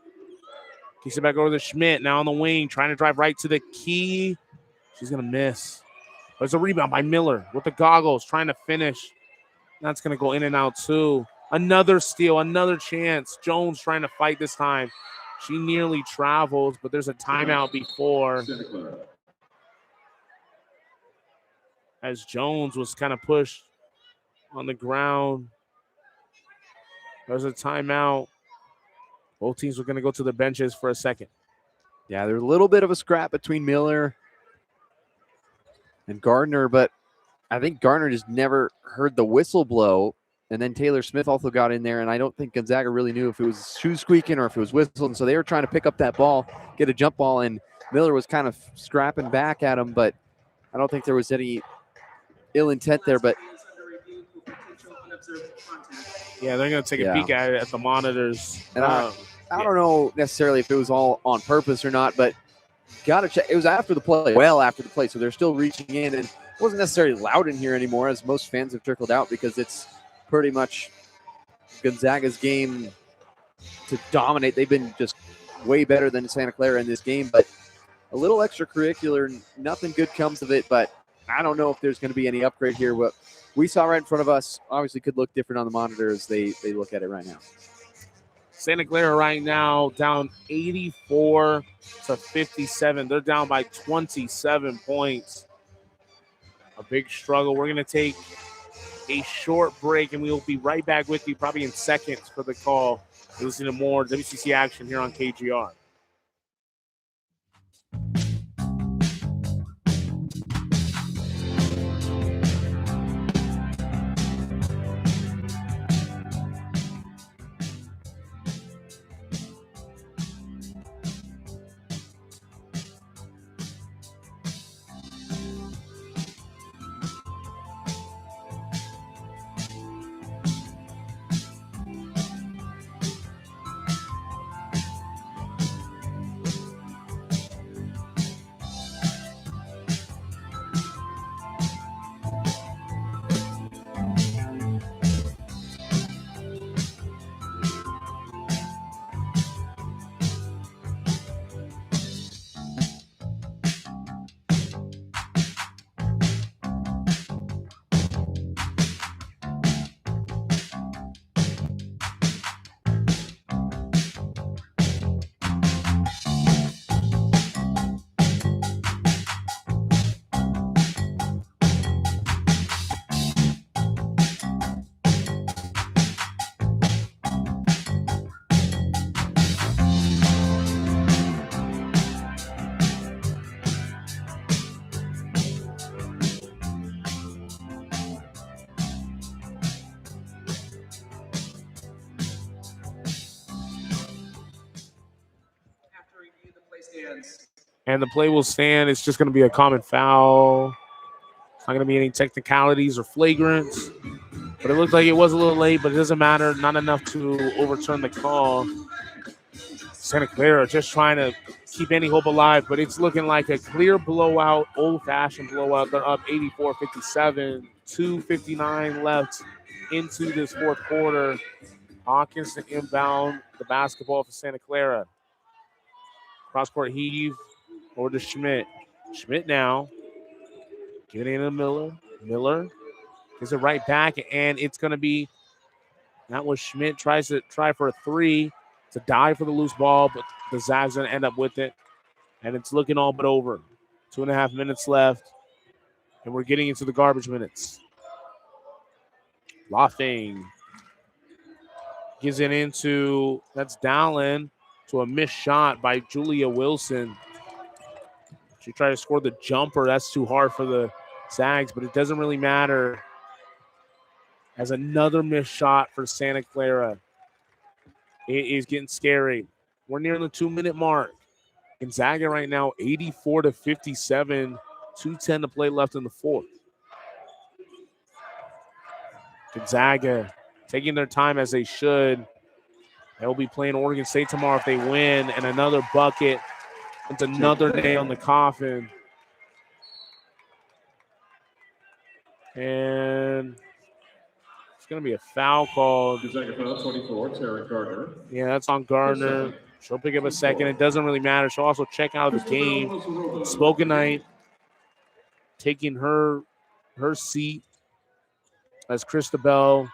E: kicks it back over to Schmidt. Now on the wing, trying to drive right to the key. She's going to miss. There's a rebound by Miller with the goggles, trying to finish. That's going to go in and out too. Another steal, another chance. Jones trying to fight this time. She nearly travels, but there's a timeout before. As Jones was kind of pushed on the ground. There's a timeout. Both teams were going to go to the benches for a second.
B: Yeah, there's a little bit of a scrap between Miller and Gardner, but I think Gardner just never heard the whistle blow. And then Taylor Smith also got in there, and I don't think Gonzaga really knew if it was shoe squeaking or if it was whistling. So they were trying to pick up that ball, get a jump ball, and Miller was kind of scrapping back at him, but I don't think there was any ill intent there. But
E: yeah, they're going to take a peek at it at the monitors.
B: And I don't know necessarily if it was all on purpose or not, but got to check. It was after the play, well after the play, so they're still reaching in, and it wasn't necessarily loud in here anymore, as most fans have trickled out, because it's pretty much Gonzaga's game to dominate. They've been just way better than Santa Clara in this game, but a little extracurricular, nothing good comes of it, but I don't know if there's going to be any upgrade here. What we saw right in front of us obviously could look different on the monitor as they look at it right now.
E: Santa Clara right now down 84-57. They're down by 27 points. A big struggle. We're going to take a short break, and we will be right back with you probably in seconds for the call. You're listening to more WCC action here on KGR. And the play will stand. It's just going to be a common foul. Not going to be any technicalities or flagrants. But it looked like it was a little late, but it doesn't matter. Not enough to overturn the call. Santa Clara just trying to keep any hope alive, but it's looking like a clear blowout, old-fashioned blowout. They're up 84-57, 2:59 left into this fourth quarter. Hawkins to inbound the basketball for Santa Clara. Cross-court heave over to Schmidt. Schmidt now giving it to Miller. Miller gives it right back, and it's going to be, that was Schmidt tries to try for a three to dive for the loose ball, but the Zags going to end up with it, and it's looking all but over. 2.5 minutes left, and we're getting into the garbage minutes. Loffing gives it into, that's Dallin, to a missed shot by Julia Wilson. She tried to score the jumper. That's too hard for the Zags, but it doesn't really matter, as another missed shot for Santa Clara. It is getting scary. We're near the 2-minute mark. Gonzaga right now 84-57, 2:10 to play left in the fourth. Gonzaga taking their time as they should. They'll be playing Oregon State tomorrow if they win, and another bucket. It's another nail in the coffin. And it's going to be a foul called.
F: Gonzaga foul 24, Taryn Gardner.
E: Yeah, that's on Gardner. She'll pick up a second. It doesn't really matter. She'll also check out of the game. Spokenite taking her seat as Christabel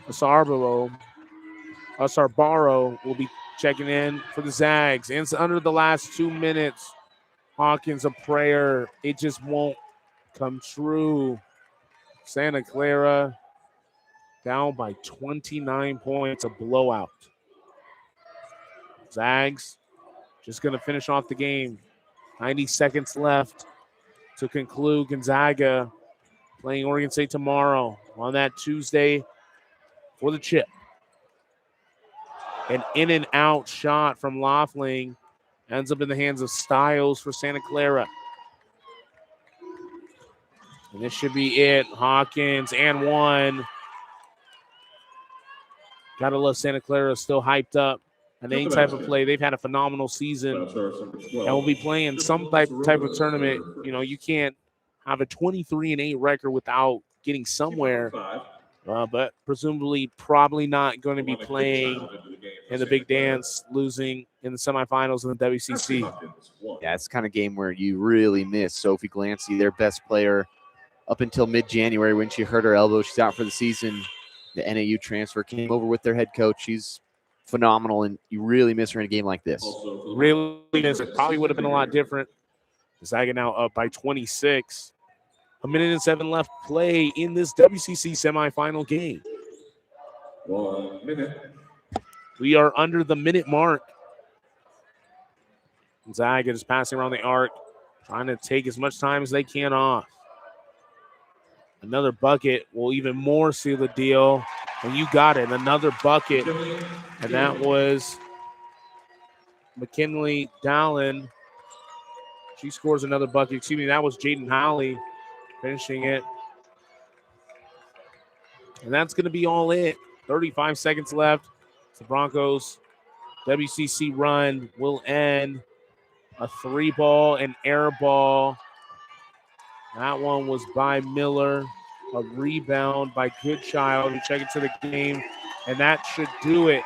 E: Asarbaro will be checking in for the Zags. And it's under the last 2 minutes. Hawkins a prayer. It just won't come true. Santa Clara down by 29 points, a blowout. Zags just going to finish off the game. 90 seconds left to conclude. Gonzaga playing Oregon State tomorrow on that Tuesday for the chip. An in and out shot from Loeffling ends up in the hands of Stiles for Santa Clara. And this should be it. Hawkins and one. Gotta love Santa Clara, still hyped up. And any type of play, they've had a phenomenal season. And we'll be playing some type of tournament. You know, you can't have a 23-8 record without getting somewhere. But presumably probably not going to be playing in the big dance, losing in the semifinals in the WCC.
B: Yeah, it's the kind of game where you really miss Sophie Glancy, their best player, up until mid-January when she hurt her elbow. She's out for the season. The NAU transfer came over with their head coach. She's phenomenal, and you really miss her in a game like this.
E: Really miss it. Probably would have been a lot different. Gonzaga now up by 26. 1 minute and 7 left play in this WCC semifinal game.
F: 1 minute.
E: We are under the minute mark. Gonzaga is passing around the arc, trying to take as much time as they can off. Another bucket will even more seal the deal. And you got it, another bucket. And that was McKinley Dallin. She scores another bucket. Excuse me, that was Jaden Howley finishing it. And that's going to be all it. 35 seconds left. The Broncos WCC run will end. A 3-ball and air ball. That one was by Miller. A rebound by Goodchild, who check into the game. And that should do it.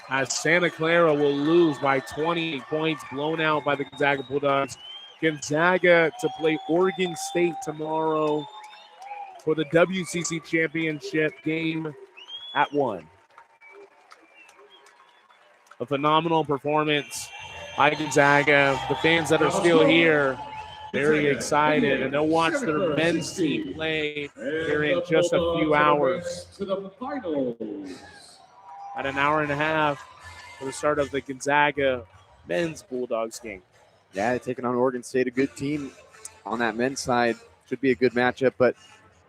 E: As Santa Clara will lose by 28 points, blown out by the Gonzaga Bulldogs. Gonzaga to play Oregon State tomorrow for the WCC championship game at 1. A phenomenal performance by Gonzaga. The fans that are still here, very excited, and they'll watch their men's team play here in just a few hours.
F: To the finals.
E: At an hour and a half for the start of the Gonzaga men's Bulldogs game.
B: Yeah, taking on Oregon State, a good team on that men's side. Should be a good matchup, but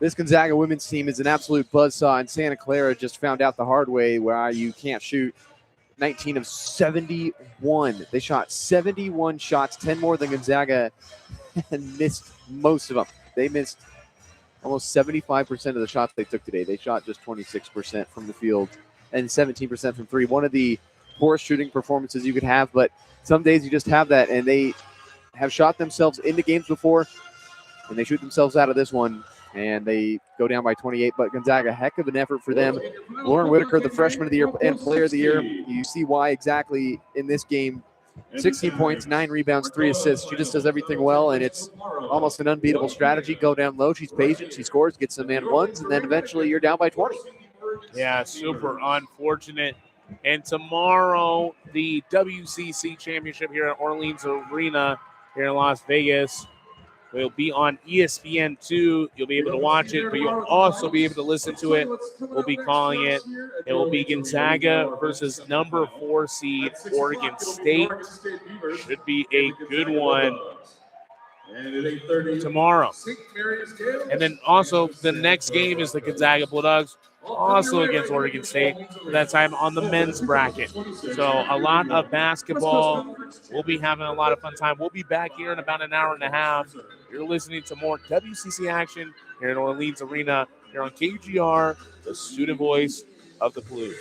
B: this Gonzaga women's team is an absolute buzzsaw, and Santa Clara just found out the hard way why you can't shoot. 19 of 71. They shot 71 shots, 10 more than Gonzaga, and missed most of them. they missed almost 75% of the shots they took today. They shot just 26% from the field and 17% from three. One of the poorest shooting performances you could have, but some days you just have that, and they have shot themselves into games before, and they shoot themselves out of this one, and they go down by 28. But Gonzaga, heck of an effort for them. Lauren Whitaker, the freshman of the year and player of the year. You see why exactly in this game. 16 points, 9 rebounds, 3 assists. She just does everything well, and it's almost an unbeatable strategy. Go down low. She's patient. She scores, gets some and ones, and then eventually you're down by 20.
E: Yeah, super unfortunate. And tomorrow, the WCC championship here at Orleans Arena here in Las Vegas will be on ESPN2. You'll be able to watch it, but you'll also be able to listen to it. We'll be calling it. It will be Gonzaga versus number 4 seed Oregon State. Should be a good one tomorrow. And then also the next game is the Gonzaga Bulldogs, also against Oregon State, that time on the men's bracket. So a lot of basketball. We'll be having a lot of fun time. We'll be back here in about an hour and a half. You're listening to more WCC action here in Orleans Arena, here on KUGR, the student voice of the Blues.